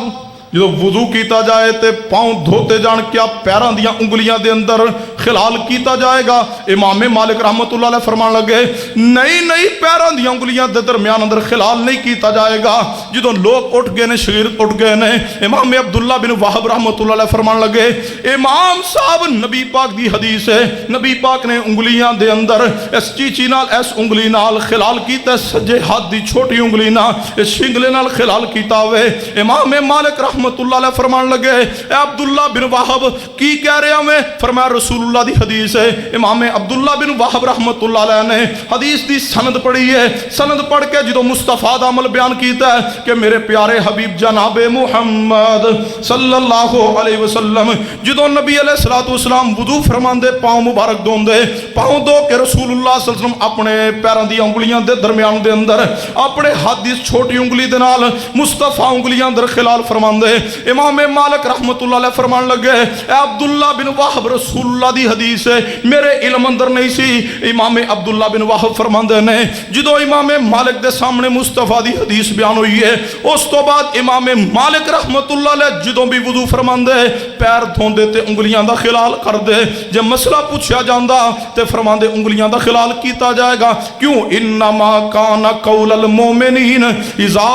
جو وضو کیتا جائے تے پاؤں دھوتے جان کیا پیران دیاں انگلیاں دے اندر خلال کیتا جائے گا؟ امام مالک رحمت اللہ علیہ فرمان لگے نہیں پیران دیاں انگلیاں دے درمیان اندر خلال نہیں کیتا جائے گا. جدوں لوگ اٹھ گئے نے، شاگرد اٹھ گئے نے، امام عبداللہ بن وہب رحمت اللہ علیہ فرمان لگے امام صاحب نبی پاک دی حدیث ہے، نبی پاک نے انگلیاں دے اندر اس چیچی نال اس انگلی نال خلال کیتا، سجے ہاتھ دی چھوٹی انگلی نال اس شنگلے نال خلال کیتا ہوئے. امام مالک رحمت اللہ علیہ فرمان لگے اے عبداللہ بن وہب کی کہہ رہے ہمیں؟ فرمایا رسول اللہ دی حدیث ہے. امام عبداللہ بن وہب رحمت اللہ علیہ نے حدیث دی سند پڑھی ہے. سند پڑھ کے جدو مصطفیٰ دا عمل بیان کیتا ہے کہ میرے پیارے حبیب جناب محمد صلی اللہ علیہ وسلم جدو نبی علیہ السلام وضو فرماندے پاؤں مبارک دوندے، پاؤں دو کے رسول اللہ صلی اللہ علیہ وسلم اپنے پیران دی انگلیاں دے درمیان دے اندر اپنے ہاتھ دی چھوٹی انگلی دے نال مصطفیٰ انگلیاں در خلال فرماندے. امام مالک رحمت اللہ علیہ فرمان لگے اے عبداللہ بن وہب رسول اللہ دی حدیث ہے، میرے علم اندر نہیں سی. امام عبداللہ بن وہب فرماندے نے جدو امام مالک دے سامنے مصطفیٰ دی حدیث بیان ہوئی ہے، اس تو بعد امام مالک رحمت اللہ علیہ جدو بھی وضو فرماندے پیر دھوندے تے انگلیاں دا خلال کر دے. جب مسئلہ پوچھا جاندہ تے فرماندے انگلیاں دا خلال کیتا جائے گا. کیوں؟ انما کان قول المومنین اذا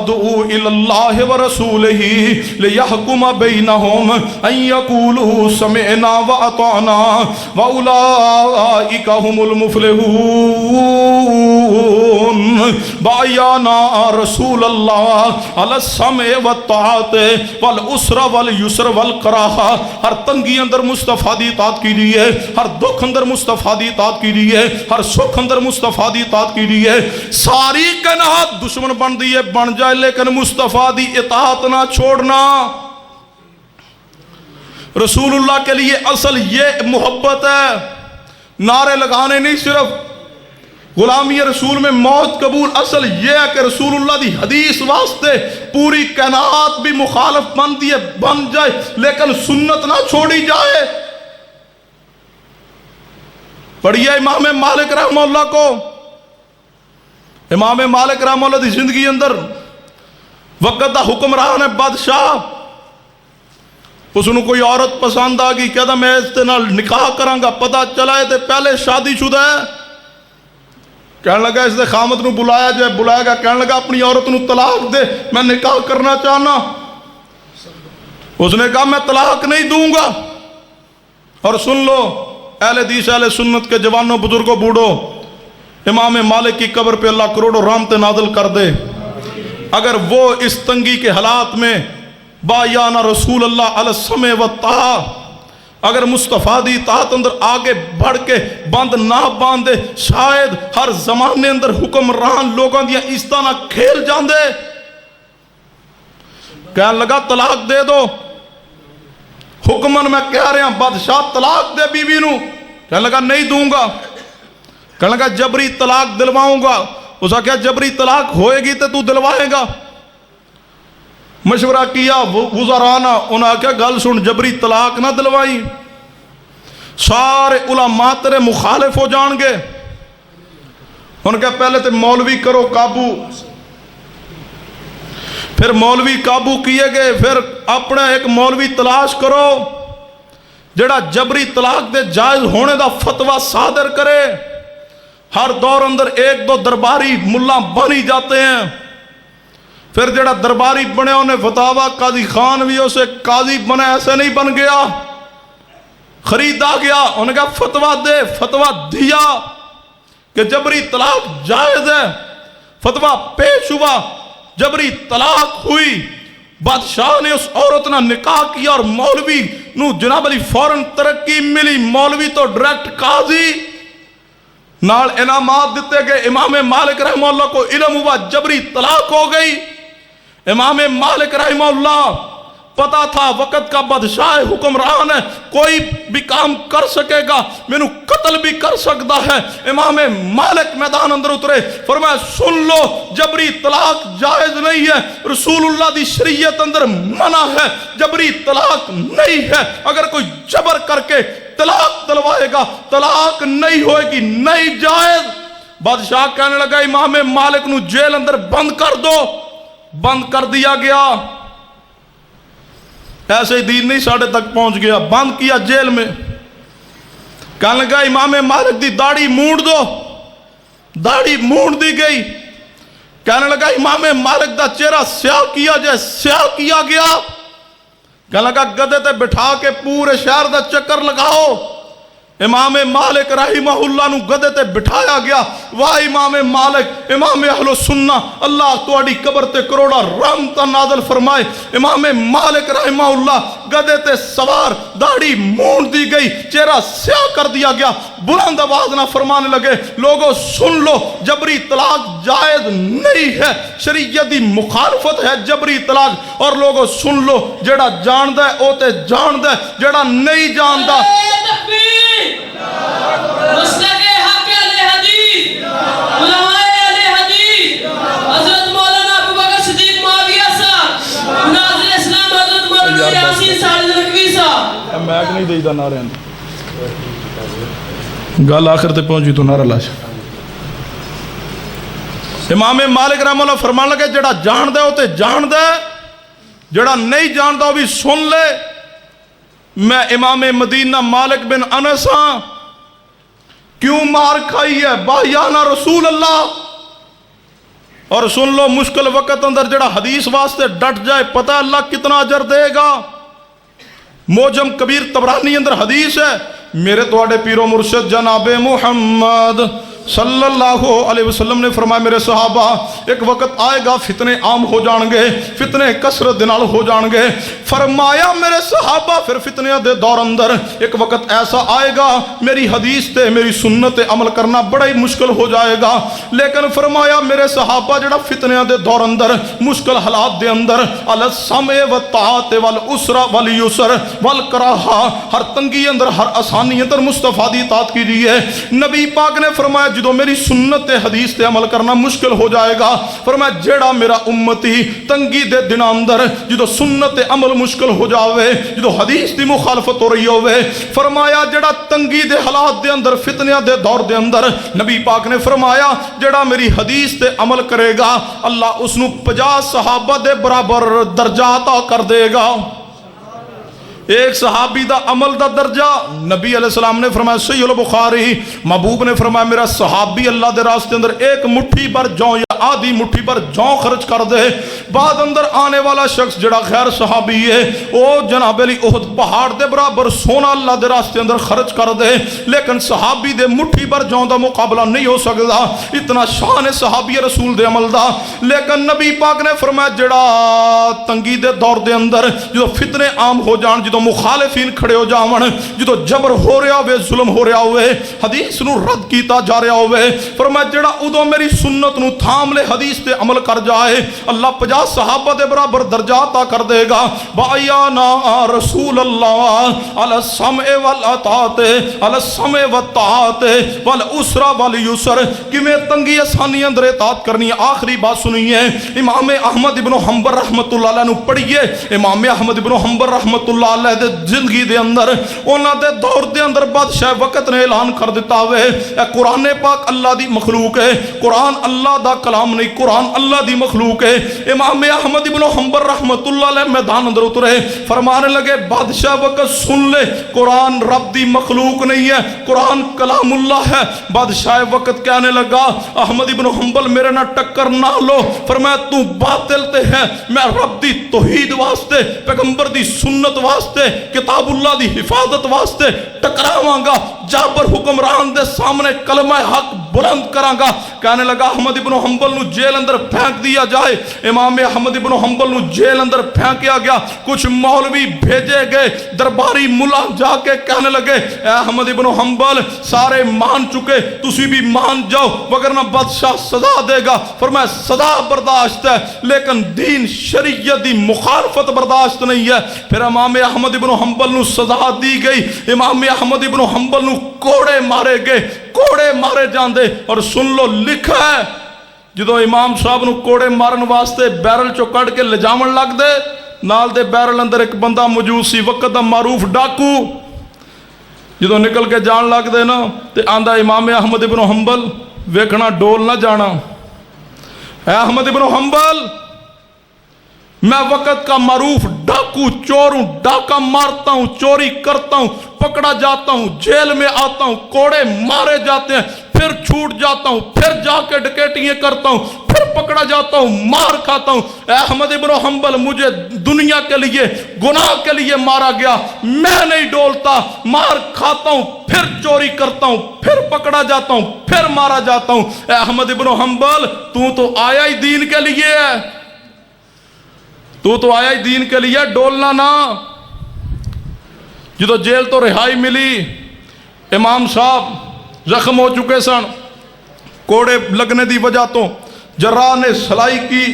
دعوا الی اللہ ورسولہ لِيَحْكُمَ بَيْنَهُمْ أَن يَقُولُوا سَمِعْنَا وَأَطَعْنَا وَأُولَئِكَ هُمُ الْمُفْلِحُونَ. بَعَيَانَا رسول اللہ علی السمع والطاعت والعسر والیسر والکراہہ. ہر تنگی اندر مصطفیٰ دی اطاعت کیجئے، ہر دکھ اندر مصطفیٰ دی اطاعت کیجئے، ہر سکھ اندر مصطفیٰ دی اطاعت کیجئے. ساری کائنات دشمن بن دیئے بن جائے لیکن مصطفیٰ دی اطاعت نہ چھوڑنا. رسول اللہ کے لیے اصل یہ محبت ہے، نعرے لگانے نہیں، صرف غلامی رسول میں موت قبول. اصل یہ ہے کہ رسول اللہ دی حدیث واسطے پوری کائنات بھی مخالف بن جائے لیکن سنت نہ چھوڑی جائے. پڑھیے امام مالک رحمہ اللہ کو. امام مالک رحمہ اللہ دی زندگی اندر وقت دا حکمران ہے بادشاہ. اس نے کوئی عورت پسند آ گئی، کہتا میں اس نال نکاح کروں گا. پتہ چلا ہے تے پہلے شادی شدہ ہے. کہنے لگا اس دے خامد نو بلایا جائے، بلایا گا. کہنے لگا اپنی عورت نو طلاق دے، میں نکاح کرنا چاہنا. اس نے کہا میں طلاق نہیں دوں گا. اور سن لو اہل حدیث اہل سنت کے جوانوں بزرگوں بوڑھو، امام مالک کی قبر پہ اللہ کروڑوں رحمتیں نازل کر دے. اگر وہ اس تنگی کے حالات میں بایانہ رسول اللہ علی السمع والطاعت اگر مصطفیٰ دی اطاعت اندر آگے بڑھ کے بند نہ باندھے شاید ہر زمانے اندر حکمران لوگوں دیا عزتاں نہ کھیل جاندے. کہنے لگا طلاق دے دو. حکمن میں کہہ رہا ہوں بادشاہ طلاق دے بیوی نو. کہنے لگا نہیں دوں گا. کہنے لگا جبری طلاق دلواؤں گا. اس نے کہا جبری طلاق ہوئے گی تو دلوائے گا. مشورہ کیا وزرانا, انہوں نے کہا گل سن, جبری طلاق نہ دلوائی, سارے علماء تیرے مخالف ہو جان گے. انہوں نے کہا پہلے تو مولوی کرو قابو. پھر مولوی قابو کیے گئے. پھر اپنا ایک مولوی تلاش کرو جڑا جبری طلاق دے جائز ہونے دا فتویٰ صادر کرے. ہر دور اندر ایک دو درباری ملا بنی جاتے ہیں. پھر جڑا درباری بنے انہیں فتاوہ, قاضی خان بھی اسے قاضی بنے, ایسے نہیں بن گیا, خریدا گیا. انہوں نے کہا فتویٰ دے. فتویٰ دیا کہ جبری طلاق جائز ہے. فتویٰ پیش ہوا, جبری طلاق ہوئی. بادشاہ نے اس عورت نہ نکاح کیا اور مولوی نو جناب علی فوراً ترقی ملی. مولوی تو ڈائریکٹ قاضی, نال انعامات دیتے گئے. امام مالک رحمہ اللہ کو علم ہوا جبری طلاق ہو گئی. امام مالک رحمہ اللہ پتا تھا وقت کا بادشاہ حکمران ہے, کوئی بھی کام کر سکے گا, میں نو قتل بھی کر سکتا ہے. امام مالک میدان اندر اترے, فرمایا سن لو جبری طلاق جائز نہیں ہے, رسول اللہ دی شریعت اندر منع ہے, جبری طلاق نہیں ہے. اگر کوئی جبر کر کے طلاق دلوائے گا طلاق نہیں ہوئے گی, نہیں جائز. بادشاہ کہنے لگا امام مالک نو جیل اندر بند کر دو. بند کر دیا گیا. ایسے ہی دین نہیں ساڑھے تک پہنچ گیا, بند کیا جیل میں. کہنے لگا امام مالک دی داڑھی مونڈ دو. داڑھی مونڈ دی گئی. کہنے لگا امام مالک دا چہرہ سیاہ کیا جائے, سیاہ کیا گیا. کہنے لگا گدے تے بٹھا کے پورے شہر دا چکر لگاؤ. امام مالک رحمہ اللہ نو گدے تے بٹھایا گیا. واہ امام مالک, امام اہل سنہ, اللہ تواڈی قبر تے کروڑا رحمت نازل فرمائے. امام مالک رحمہ اللہ گدے تے سوار, داڑھی مونڈ دی گئی, چہرہ سیاہ کر دیا گیا. بلند آواز نہ فرمانے لگے لوگوں سن لو جبری طلاق جائز نہیں ہے, شریعت دی مخالفت ہے جبری طلاق. اور لوگوں سن لو جڑا جاندہ ہے او تے جاندہ ہے, جڑا نہیں جاندہ مسلک حق اہل حدیث, علماء اہل حدیث, حضرت مولانا ابو بکر صدیق معاویہ صاحب, ناظر اسلام حضرت مولانا یاسین سعد نقوی صاحب. میک نہیں دیدہ نعرے ہیں, گل آخر تے پہنچی تو نعرہ لاش. امام مالک رحمہ اللہ فرمان لگے جڑا جان دے ہوتے جان دے, جڑا نہیں جان دا بھی سن لے. میں امام مدینہ مالک بن انس ہاں, کیوں مار کھائی ہے باہیانہ رسول اللہ. اور سن لو مشکل وقت اندر جڑا حدیث واسطے ڈٹ جائے پتہ اللہ کتنا اجر دے گا. موجم کبیر طبرانی اندر حدیث ہے, میرے تواڈے پیر و مرشد جناب محمد صلی اللہ علیہ وسلم نے فرمایا میرے صحابہ ایک وقت آئے گا فتنے عام ہو جان گے, فتنے کثرت دنال ہو جان گے. فرمایا میرے صحابہ پھر فتنے دے دور اندر ایک وقت ایسا آئے گا میری حدیث تے میری سنت عمل کرنا بڑا ہی مشکل ہو جائے گا. لیکن فرمایا میرے صحابہ جڑا فتنے دے دور اندر مشکل حالات دے اندر السمع والطاعت والعسر والیسر والکراہا, ہر تنگی اندر ہر آسانی اندر مصطفیٰ دی اطاعت کیجیے. نبی پاک نے فرمایا جدو میری سنت حدیث تے عمل کرنا مشکل ہو جائے گا, فرمایا جیڑا میرا امتی تنگی دے دن اندر جدو سنت عمل مشکل ہو جاوے, جدو حدیث دی مخالفت ہو رہی ہوئے, فرمایا جیڑا تنگی دے حالات دے اندر فتنہ دے دور دے اندر نبی پاک نے فرمایا جیڑا میری حدیث تے عمل کرے گا اللہ اس نو 50 صحابہ دے برابر درجہ عطا کر دے گا. ایک صحابی دا عمل دا درجہ, نبی علیہ السلام نے فرمایا صحیح البخاری, محبوب نے فرمایا میرا صحابی اللہ دے راستے اندر ایک مٹھی پر جوں یا آدھی مٹھی پر جوں خرچ کر دے. بعد اندر آنے والا شخص جڑا غیر صحابی ہے او جناب علی احد پہاڑ دے برابر سونا اللہ دے راستے اندر خرچ کر دے, لیکن صحابی دے مٹھی پر جوں دا مقابلہ نہیں ہو سکتا. اتنا شان صحابی رسول دے عمل دا. لیکن نبی پاک نے فرمایا جڑا تنگی دے دور دے اندر جدو فتنے عام ہو جان, جدو مخالفین کھڑے ہو جاون, جدو جبر ہو رہا ہوئے, ظلم ہو رہا ہوئے, حدیث نو رد کیتا جا رہا ہوئے, فرمایا جڑا ادو میری سنت نو تھام لے, حدیث تے عمل کر جائے, اللہ 50 صحابہ دے برابر درجات عطا کر دے گا. بایانا رسول اللہ علی السمع والعطاعت علی السمع والطاعت والعسر والیسر. کہ میں تنگی آسانی اندر اطاعت کرنی ہے. آخری بات سنیے, امام احمد ابن حنبل رحمت اللہ علیہ نو پڑھیے. امام احمد ابن حنبل رحمت اللہ علیہ دے زندگی دے اندر, انہاں دے دور دے اندر بادشاہ وقت نے اعلان کر دیتا ہوئے اے قرآن پاک اللہ دی مخلوق ہے, قرآن اللہ دا کلام نہیں, قرآن اللہ دی مخلوق ہے. امام احمد ابن حنبل رحمت اللہ علیہ میدان اندر اترے, فرمانے لگے بادشاہ وقت سن لے, قرآن رب دی مخلوق نہیں ہے, قرآن کلام اللہ ہے. بادشاہ وقت کہنے لگا احمد ابن حنبل میرے نہ ٹکر نہ لو, فرمایا تو باطل تے ہے, میں رب دی توحید واسطے, پیغمبر دی سنت واسطے, کتاب اللہ دی حفاظت واسطے ٹکراواں گا, جابر حکمران دے سامنے کلمہ حق بلند کراں گا. کہنے لگا احمد ابن حنبل نو جیل اندر پھینک دیا جائے. امام احمد ابن حنبل نو جیل اندر پھینکیا گیا. کچھ مولوی بھیجے گئے, درباری ملا جا کے کہنے لگے اے احمد ابن حنبل سارے مان چکے, تسی بھی مان جاؤ وگرنہ بادشاہ سزا دے گا. فرمایا سزا برداشت ہے لیکن دین شریعت دی مخالفت برداشت نہیں ہے. پھر امام احمد ابن حنبل نو سزا دی گئی. امام احمد ابن حنبل نو کوڑے مارے گئے, کوڑے مارے جاندے. اور سن لو لکھا ہے جدو امام صاحب نو کوڑے مارن واسطے بیرل چو کڑ کے لجاون لگ دے, نال دے بیرل اندر ایک بندہ موجود سی, وقت دا معروف ڈاکو. جدو نکل کے جان لگ دے نا تے آندا امام احمد ابن حنبل ویکھنا ڈول نہ جانا. اے احمد ابن حنبل میں وقت کا معروف ڈاکو چور ہوں, ڈاکہ مارتا ہوں, چوری کرتا ہوں, پکڑا جاتا ہوں, جیل میں آتا ہوں, کوڑے مارے جاتے ہیں, پھر چھوٹ جاتا ہوں, پھر جا کے ڈکیٹیاں کرتا ہوں, پھر پکڑا جاتا ہوں, مار کھاتا ہوں. اے احمد ابن حنبل مجھے دنیا کے لیے گناہ کے لیے مارا گیا, میں نہیں ڈولتا, مار کھاتا ہوں, پھر چوری کرتا ہوں, پھر پکڑا جاتا ہوں, پھر مارا جاتا ہوں. اے احمد ابن حنبل تو آیا ہی دین کے لیے ہے, تو آیا ہی دین کے لیے, ڈولنا نہ. جدو جیل تو رہائی ملی, امام صاحب زخم ہو چکے سن, کوڑے لگنے دی وجہ تو جراح نے سلائی کی,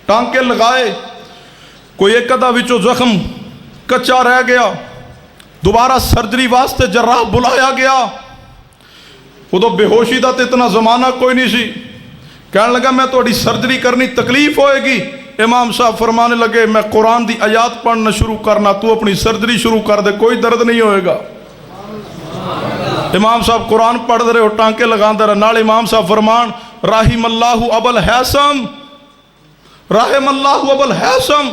ٹانکے لگائے, کوئی ایک ادھا وچو زخم کچا رہ گیا, دوبارہ سرجری واسطے جراح بلایا گیا. وہ تو بے ہوشی دا تے اتنا زمانہ کوئی نہیں سی, کہنے لگا میں تھوڑی سرجری کرنی تکلیف ہوئے گی. امام صاحب فرمانے لگے میں قرآن دی آیات پڑھنا شروع کرنا, تو اپنی سرجری شروع کر دے, کوئی درد نہیں ہوئے گا. امام صاحب قرآن پڑھ دے رہے ہو, ٹانکے لگان دے رہے, نال امام صاحب فرمان رحم اللہ ابو الحسن, رحم اللہ ابو الحسن,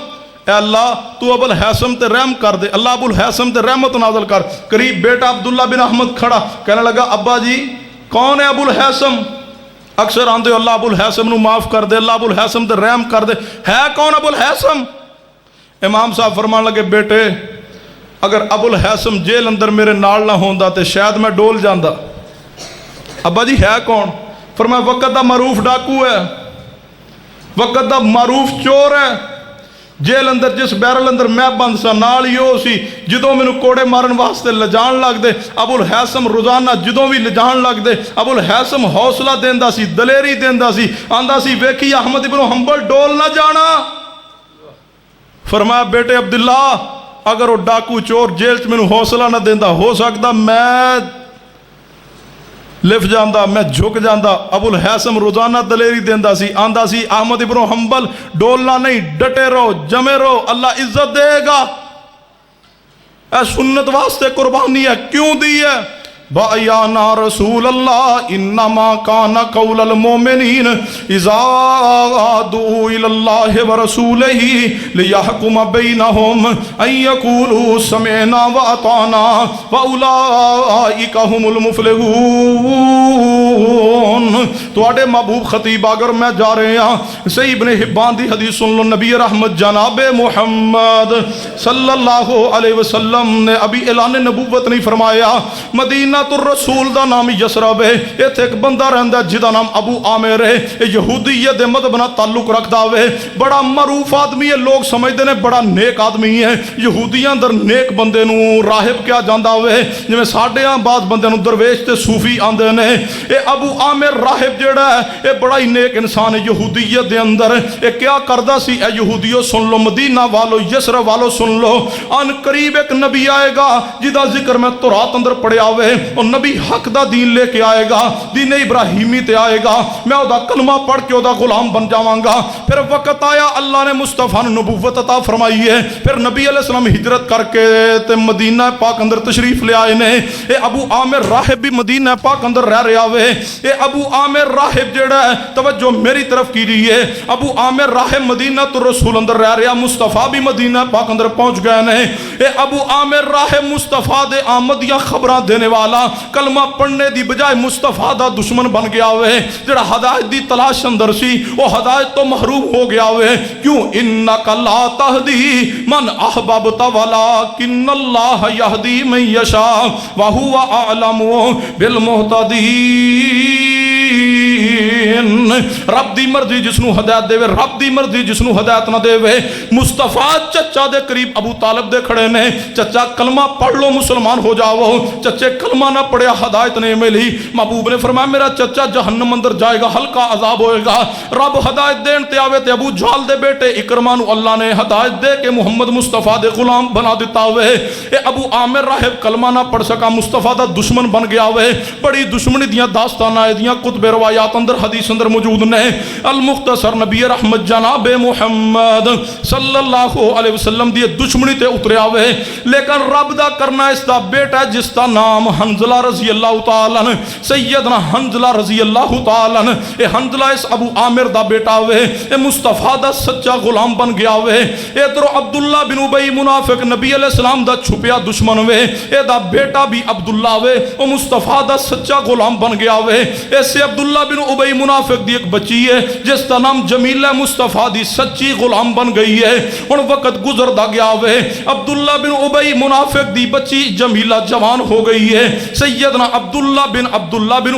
اے اللہ تو ابو الحسن تے رحم کر دے, اللہ ابو الحسن تے رحمت نازل کر. قریب بیٹا عبداللہ بن احمد کھڑا, کہنے لگا ابا جی کون ہے ابو الحسن؟ اکثر آندے اللہ ابو الحسن نو معاف کر دے, اللہ ابو الحسن تے رحم کر دے, ہے کون ابو الحسن؟ امام صاحب فرمان لگے بیٹے اگر ابو الحسن جیل اندر میرے نال نہ ہوندا تے شاید میں ڈول جاندا. ابا جی ہے کون؟ فرمایا وقت دا معروف ڈاکو ہے, وقت دا معروف چور ہے, جیل اندر جس بیرل اندر میں بند سا نال ہی ہو سی, جدوں میں کوڑے مارن واسطے لجان لگ دے, ابو الحسن روزانہ جدوں بھی لجان لگ دے, ابو الحسن حوصلہ دیندا سی, دلیری دیندا سی, آندا سی ویکھی احمد ابن حنبل ڈول نہ جانا. فرمایا بیٹے عبداللہ اگر وہ ڈاکو چور جیل چ مینوں حوصلہ نہ دیندا, ہو سکتا میں لف جاندہ, میں جھک جاندہ. ابو الحسن روزانہ دلیری دیندا سی, آندا سی احمد ابن حنبل ڈولنا نہیں, ڈٹے رہو, جمے رہو, اللہ عزت دے گا. اے سنت واسطے قربانی ہے, کیوں دی ہے؟ بایانا رسول اللہ انما کان قول المومنین اذا دعوا الی اللہ ورسولہ لیحکم بینہم ان یقولوا سمعنا واطعنا واولئک هم المفلحون. تواڈے محبوب خطیب اگر میں جا رہے ہیں صحیح ابن حبان دی حدیث سن لو نبی رحمت جناب محمد صلی اللہ علیہ وسلم نے ابھی اعلان نبوت نہیں فرمایا مدینہ الرسول دا نام یسرب ہے ایتھے ایک بندہ رہندا جدا نام ابو عامر ہے یہودیت دے مذہب نال تعلق رکھدا ہوئے بڑا معروف آدمی ہے لوگ سمجھدے نے بڑا نیک آدمی ہے یہودیاں اندر نیک بندے نو راہب کیا جاندا ہوئے جویں ساڈے ہاں بعض بندے نو درویش تے صوفی آندے نے اے ابو عامر راہب جڑا ہے اے بڑا ہی نیک انسان ہے یہودیت دے اندر اے کیا کردا سی اے یہودیو سن لو مدینہ والو یسرب والو سن لو ان قریب ایک نبی آئے گا جدا ذکر میں تورات اندر پڑھیا ہوئے اور نبی حق دا دین لے کے آئے گا دین ابراہیمی تے آئے گا میں او دا کلمہ پڑھ کے او دا غلام بن جاواں گا پھر وقت آیا اللہ نے مصطفیٰ نے نبوت عطا فرمائی ہے پھر نبی علیہ السلام ہجرت کر کے تے مدینہ پاک اندر تشریف لے آئے نے اے ابو عامر راہب بھی مدینہ پاک اندر رہ رہا ہوئے اے ابو عامر راہب جڑا ہے توجہ میری طرف کیجئے ابو عامر راہب مدینہ تو رسول اندر رہ رہا مصطفیٰ بھی مدینہ پاک اندر پہنچ گئے نے اے ابو عامر راہب مصطفیٰ دے آمد یا خبراں دینے والا کلمہ پڑھنے دی بجائے مصطفیٰ دا دشمن بن گیا ہوئے جڑا ہدایت دی تلاش اندر سی وہ ہدایت تو محروم ہو گیا ہوئے کیوں انکا لا تہدی من احببت ولکن اللہ یہدی من یشاء وہو اعلم بالمہتدین رب دی مرضی جس نو ہدایت دے وے رب دی مرضی جس نو ہدایت نہ دے وے مصطفیٰ چچا دے قریب ابو طالب دے کھڑے نے چچا کلمہ پڑھ لو مسلمان ہو جاؤ چچے کلمہ نہ پڑھیا ہدایت نہیں ملی محبوب نے فرمایا میرا چچا جہنم اندر جائے گا ہلکا عذاب ہوئے گا رب ہدایت دین تے آوے تے ابو جہل دے بیٹے اکرمہ نو اللہ نے ہدایت دے کے محمد مصطفیٰ دے غلام بنا دیتا ہوئے اے ابو عامر راہب کلمہ نہ پڑھ سکا مصطفیٰ دا دشمن بن گیا ہوئے بڑی دشمنی دیاں داستان آئے دیاں کتب روایات اندر حدیث اندر موجود نے المختصر نبی رحمت جناب محمد صلی اللہ علیہ وسلم دی دشمنی تے اتریا ہوئے لیکن رب دا کرنا اس دا بیٹا جس دا نام حنظلہ رضی اللہ تعالیٰ سیدنا حنظلہ رضی اللہ تعالیٰ اے حنظلہ اس ابو عامر دا بیٹا ہوئے اے مصطفیٰ دا سچا غلام بن گیا ہوئے اے درو عبداللہ بن ابی منافق نبی علیہ السلام دا چھپیا دشمن ہوئے اے دا بیٹا بھی عبداللہ ہوئے او مصطفیٰ دا سچا غلام بن گیا ہوئے ایسے عبداللہ بن ابی منافق دی ایک بچی ہے جس کا نام جمیلہ مصطفیٰ دی سچی غلام بن گئی ہے ان وقت گزر دا گیا ہوئے عبداللہ بن ابی منافق دی بچی جمیلہ جوان ہو گئی ہے سیدنا عبداللہ بن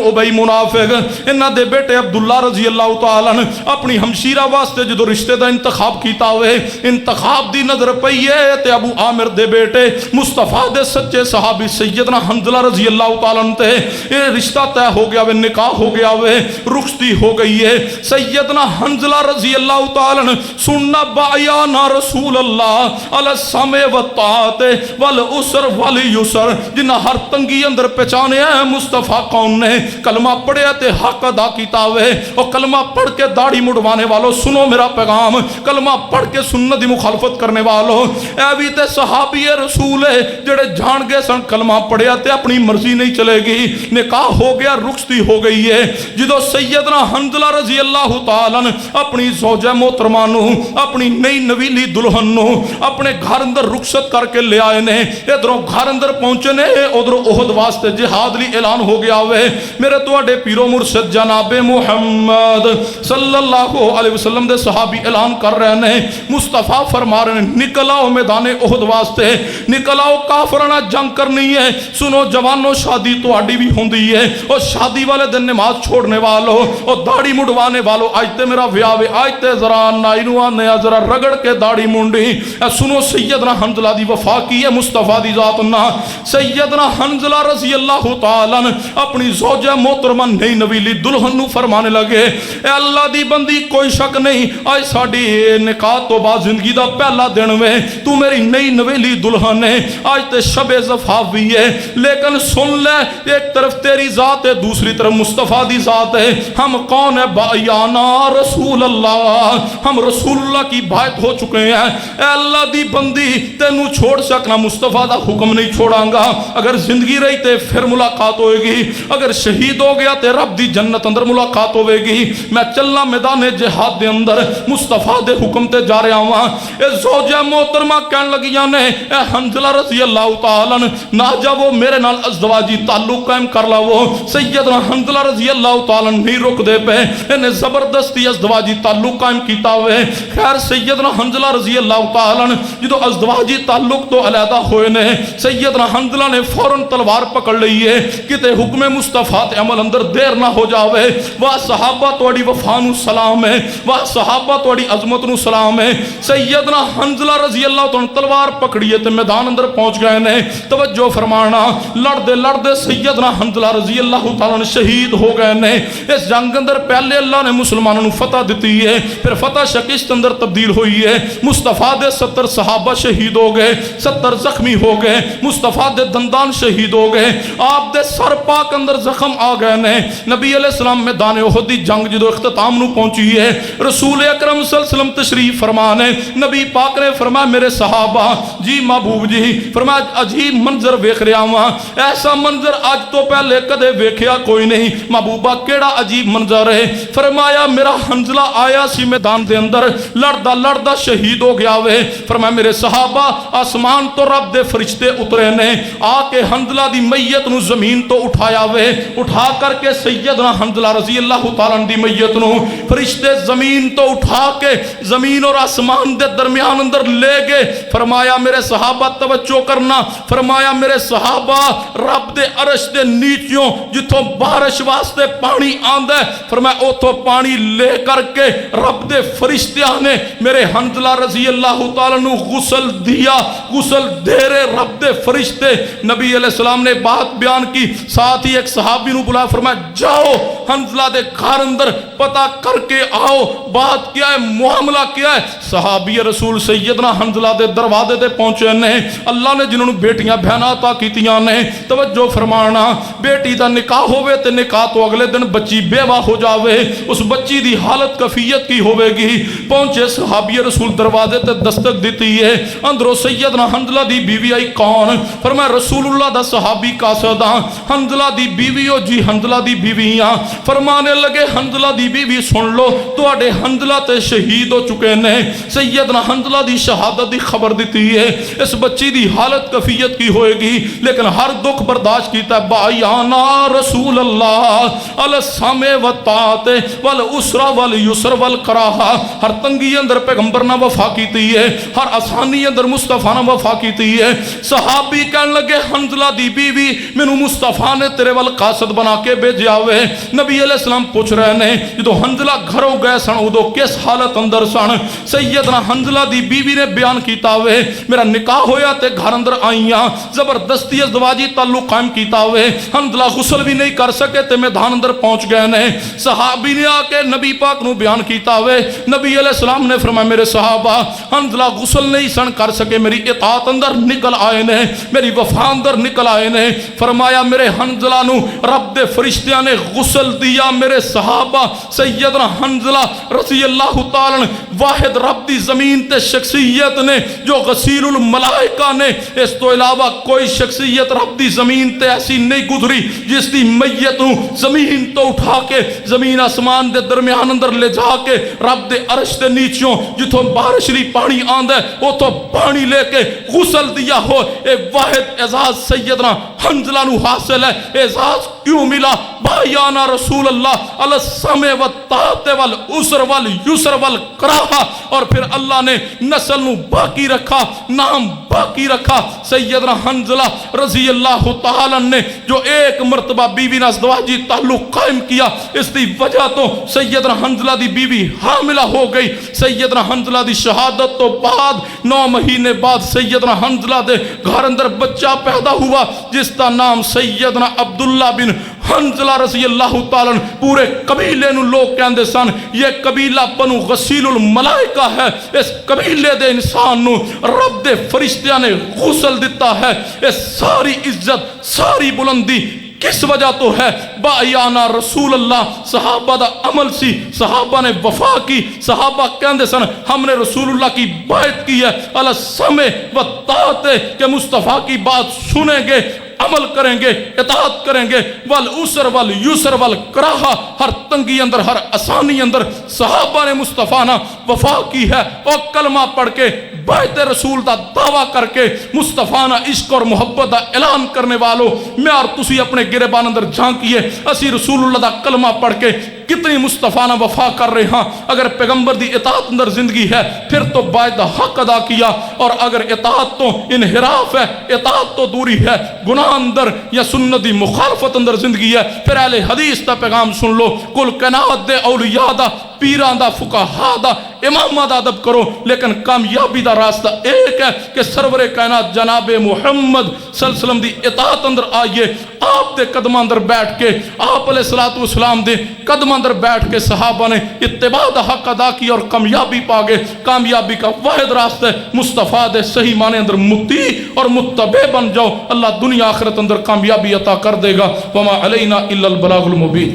ابی منافق انہ دے بیٹے عبداللہ رضی اللہ تعالیٰ اپنی ہمشیرہ واسطے جدو رشتہ دا انتخاب کیتا ہوئے انتخاب دی نظر پئی ہے تے ابو عامر دے بیٹے مصطفیٰ دے سچے صحابی سیدنا حنظلہ رضی اللہ تعالیٰ تے یہ رشتہ طے ہو گیا ہوئے نکاح ہو گیا ہوئے رخصتی ہو گئی ہے سیدنا حنظلہ رضی اللہ تعالیٰ سننا بایانا رسول اللہ علی السمع والطاعت والعسر والیسر جنہ ہر تنگی اندر پہچانے ہیں مصطفیٰ کون نے کلمہ پڑھے تے حق ادا کیتا ہوئے اور کلمہ پڑھ کے داڑھی مڑوانے والوں سنو میرا پیغام کلمہ پڑھ کے سنت دی مخالفت کرنے والوں اے بھی تے صحابی رسول ہے جڑے جان گئے سن کلمہ پڑھے تے اپنی مرضی نہیں چلے گی نکاح ہو گیا رخصتی ہو گئی ہے جدو سیدنا حنظلہ رضی اللہ تعالیٰ اپنی زوجہ محترمہ نو اپنی نئی نویلی دلہن نو اپنے گھر اندر رخصت کر کے لے آئے نے ادھروں گھر اندر پہنچے نے ادھروں احد واسطے جہاد لی اعلان ہو گیا ہوئے میرے تواڈے پیرو مرشد جناب محمد صلی اللہ علیہ وسلم دے صحابی اعلان کر رہے ہیں مصطفیٰ فرما رہے ہیں نکل آؤ میدان احد واسطے نکل آؤ کافرانہ جنگ کرنی ہے سنو جوانوں شادی تواڈی بھی ہوندی ہے اور شادی والے دن نماز چھوڑنے والوں اور داڑھی مڑوانے والوں آج تے میرا ویاوے آج تے ذرا نائنو آنے ذرا رگڑ کے داڑھی مونڈی سنو سیدنا حنظلہ دی وفا کی ہے مصطفیٰ دی ذات نہ سیدنا حنظلہ رضی اللہ تعالیٰ اپنی زوجہ محترمہ نئی نویلی دلہن نو فرمانے لگے اے اللہ دی بندی کوئی شک نہیں آج ساڑی نکاح تو بعد زندگی دا پہلا دن میں تو میری نئی نویلی دلہن ہے آج تے شب زفاف بھی ہے لیکن سن لے ایک طرف تیری ذات ہے دوسری طرف مصطفیٰ دی ذات ہے ہم کون ہے بایانا رسول اللہ ہم رسول اللہ کی بائت ہو چکے ہیں اے اللہ دی بندی تینو چھوڑ سکنا مصطفیٰ دا حکم نہیں چھوڑاں گا اگر زندگی رہی تے پھر ملاقات ہوئے گی اگر شہید ہو گیا تے رب دی جنت اندر ملاقات ہوئے گی میں چلنا میدان جہاد دے اندر مصطفیٰ دے حکم تے جا رہا ہوں اے زوجہ محترمہ کہن لگی جانے اے حنظلہ رضی اللہ تعالیٰ نہ جا وہ میرے نال ازدواجی تعلق قائم کر لا وہ سیدنا حنظلہ رضی اللہ تعالیٰ نہیں رک دے پہ انہیں زبردستی ازدواجی تعلق قائم کیتا ہوئے. خیر سیدنا حنظلہ رضی اللہ تعالیٰ جدو ازدواجی تعلق تو علیحدہ ہوئے نے سیدنا حنظلہ نے فوراً تلوار پکڑ لئی ہے کتے حکم مصطفیٰ تے عمل اندر دیر نہ ہو جاوے. واہ صحابہ توڑی وفانو سلام ہے, واہ صحابہ توڑی عظمت نو سلام ہے. سیدنا حنظلہ رضی اللہ تعالیٰ تلوار پکڑیے تے میدان اندر پہنچ گئے نے. توجہ فرمانا لڑ دے سیدنا حنظلہ رضی اللہ تعالیٰ شہید ہو گئے نے. اس جنگ اندر پہلے اللہ نے مسلمانوں نے فتح دیتی ہے, پھر فتح شکست اندر تبدیل ہوئی ہے. مصطفیٰ دے 70 صحابہ شہید ہو گئے, 70 زخمی ہو گئے. مصطفیٰ دے دندان شہید ہو گئے, آپ دے سر پاک اندر زخم آ گئے نے. نبی علیہ السلام میدان احد دی جنگ جدو اختتام نو پہنچی ہے رسول اکرم صلی اللہ علیہ وسلم تشریف فرمانے. نبی پاک نے فرمایا میرے صحابہ جی محبوب جی فرمایا عجیب منظر ویکھ رہا ہوں, ایسا منظر آج تو پہلے کدے ویکھیا کوئی نہیں. محبوبہ کیڑا عجیب منظر ہے؟ فرمایا میرا حنظلہ آیا سی میدان دے اندر لڑدا شہید ہو گیا وے. فرمایا میرے صحابہ آسمان تو رب دے فرشتے اترے نے آ کے حنظلہ دی میت نو زمین تو اٹھایا وے. اٹھا کر کے سیدنا حنظلہ رضی اللہ تعالیٰ دی میت نو فرشتے زمین تو اٹھا کے زمین اور آسمان دے درمیان اندر لے گئے. فرمایا میرے صحابہ توجہ کرنا, فرمایا میرے صحابہ رب دے عرش دے نیچیوں جتوں بارش واسطے پانی آندا ہے فرمایا اوتھوں پانی لے کر کے رب دے فرشتیاں نے میرے حنظلہ رضی اللہ تعالیٰ نو غسل دیا. غسل دے رہے رب دے فرشتے. نبی علیہ السلام نے بات بیان کی, ساتھ ہی ایک صحابی نو بلایا فرمایا جاؤ حنظلہ دے گھر اندر پتہ کر کے آؤ بات کیا ہے, معاملہ کیا ہے. صحابی رسول سیدنا حنظلہ دے دروازے تے پہنچے نے. اللہ نے جنہوں بیٹیاں بہناں عطا کیتیاں نے توجہ فرمانا بیٹی دا نکاح ہوئے تے نکاح تو اگلے دن بچی بیوہ ہو جاوے, اس بچی دی حالت کفیت کی ہوئے گی. پہنچے صحابی رسول دروازے تے دستک دیتی ہے, اندروں سیدنا حنظلہ دی بیوی آئی. کون؟ فرمایا رسول اللہ دا صحابی قاصد حنظلہ دی بیوی ہو جی حنظلہ دی بیویاں. فرمانے لگے حنظلہ دی بیوی سن لو تواڈے حنظلہ تے شہید ہو چکے نے. سیدنا حنظلہ دی شہادت دی خبر دیتی ہے, اس بچی دی حالت کفیت کی ہوئے گی لیکن ہر دکھ برداشت کیتا ہے. بایانا رسول اللہ السامع والطاعت والاسرہ والیسر والکراہا. ہر تنگی اندر پیغمبر نہ وفا کیتی ہے, ہر آسانی اندر مصطفیٰ نہ وفا کیتی ہے. صحابی کہنے لگے حنظلہ دی بیوی مینوں مصطفیٰ نے تیرے وال قاصد بنا کے بھیجیا ہوئے. نبی علیہ السلام پوچھ رہے نے جدو حنظلہ گھروں گئے سن ادو کس حالت اندر سن؟ سیدنا حنظلہ دی بیوی نے بیان کیتا ہوئے میرا نکاح ہویا تے گھر اندر آئیاں زبردستی ازدواجی تعلق قائم کیتا ہوئے. حنظلہ غسل بھی نہیں کر سکے تے میدان اندر پہنچ گئے نے. صحابی نے آ کے نبی پاک نو بیان کیتا ہوئے. نبی علیہ السلام نے فرمایا میرے صحابہ حنظلہ غسل نہیں سن کر سکے, میری اطاعت اندر نکل آئے نے, میری وفا اندر نکل آئے نے. فرمایا میرے حنظلہ نو رب دے فرشتیاں نے غسل دیا. میرے صحابہ سیدنا حنظلہ رضی اللہ تعالیٰ واحد رب دی زمین تے شخصیت نے جو غسیل الملائکہ نے, اس تو علاوہ کوئی شخصیت رب دی زمین تے ایسی نہیں گزری جس دی میت نو زمین تو اٹھا کے زمین آسمان دے درمیان اندر لے جا کے رب دے عرش دے نیچوں جتوں بارش لی پانی آندا ہے وہ تو پانی لے کے غسل دیا ہو. اے واحد اعزاز سیدنا حنظلہ نو حاصل ہے. اعزاز کیوں ملا؟ بایانا رسول اللہ السمع والطاعت والعسر والیسر والکراہا. اور پھر اللہ نے نسل نو باقی رکھا, نام باقی رکھا. سیدنا حنظلہ رضی اللہ تعالیٰ نے جو ایک مرتبہ بیوی نے ازدواجی تعلق قائم کیا, اس دی وجہ تو سیدنا حنظلہ دی بیوی حاملہ ہو گئی. سیدنا حنظلہ دی شہادت تو بعد 9 مہینے بعد سیدنا حنظلہ دے گھر اندر بچہ پیدا ہوا جس کا نام سیدنا عبداللہ بن حنظلہ رضی اللہ تعالیٰ. پورے قبیلے نو لوگ کہندے سن یہ قبیلہ بنو غسیل الملائکہ ہے. اس قبیلے دے انسان نو رب دے فرشتیاں نے غسل دیتا ہے. اس ساری عزت ساری بلندی کس وجہ تو ہے؟ بایانا رسول اللہ. صحابہ دا عمل سی, صحابہ نے وفا کی. صحابہ کہندے سن ہم نے رسول اللہ کی بیعت کی ہے السمع والطاعت کہ مصطفیٰ کی بات سنیں گے, عمل کریں گے, اطاعت کریں گے. والعسر والیسر والکراہا. ہر تنگی اندر ہر آسانی اندر صحابہ نے مصطفیٰ نہ وفا کی ہے. اور کلمہ پڑھ کے بیعت رسول دا دعویٰ کر کے مصطفیٰ عشق اور محبت دا اعلان کرنے والو میں اور تسی اپنے گریبان اندر جھانکیے اسی رسول اللہ دا کلمہ پڑھ کے کتنی مصطفیٰ وفا کر رہے ہاں اگر پیغمبر دی اطاعت اندر زندگی ہے پھر تو باید دا حق ادا کیا اور اگر اطاعت تو انحراف ہے اطاعت تو دوری ہے گناہ اندر یا سنت دی مخالفت اندر زندگی ہے پھر اہل حدیث دا پیغام سن لو کل کائنات دے اولیاء دا پیران دا فقہا دا امامہ دا ادب کرو لیکن کامیابی دا راستہ ایک ہے کہ سرور کائنات جناب محمد صلی اللہ علیہ وسلم دی اطاعت اندر آئیے آپ دے قدم اندر بیٹھ کے آپ علیہ السلام دے قدم اندر بیٹھ کے صحابہ نے اتباع دا حق ادا کی اور کامیابی پاگے کامیابی کا واحد راستہ ہے مصطفیٰ دے صحیح معنی اندر مطیع اور متبع بن جاؤ اللہ دنیا آخرت اندر کامیابی عطا کر دے گا وما علینا الا البلاغ المبین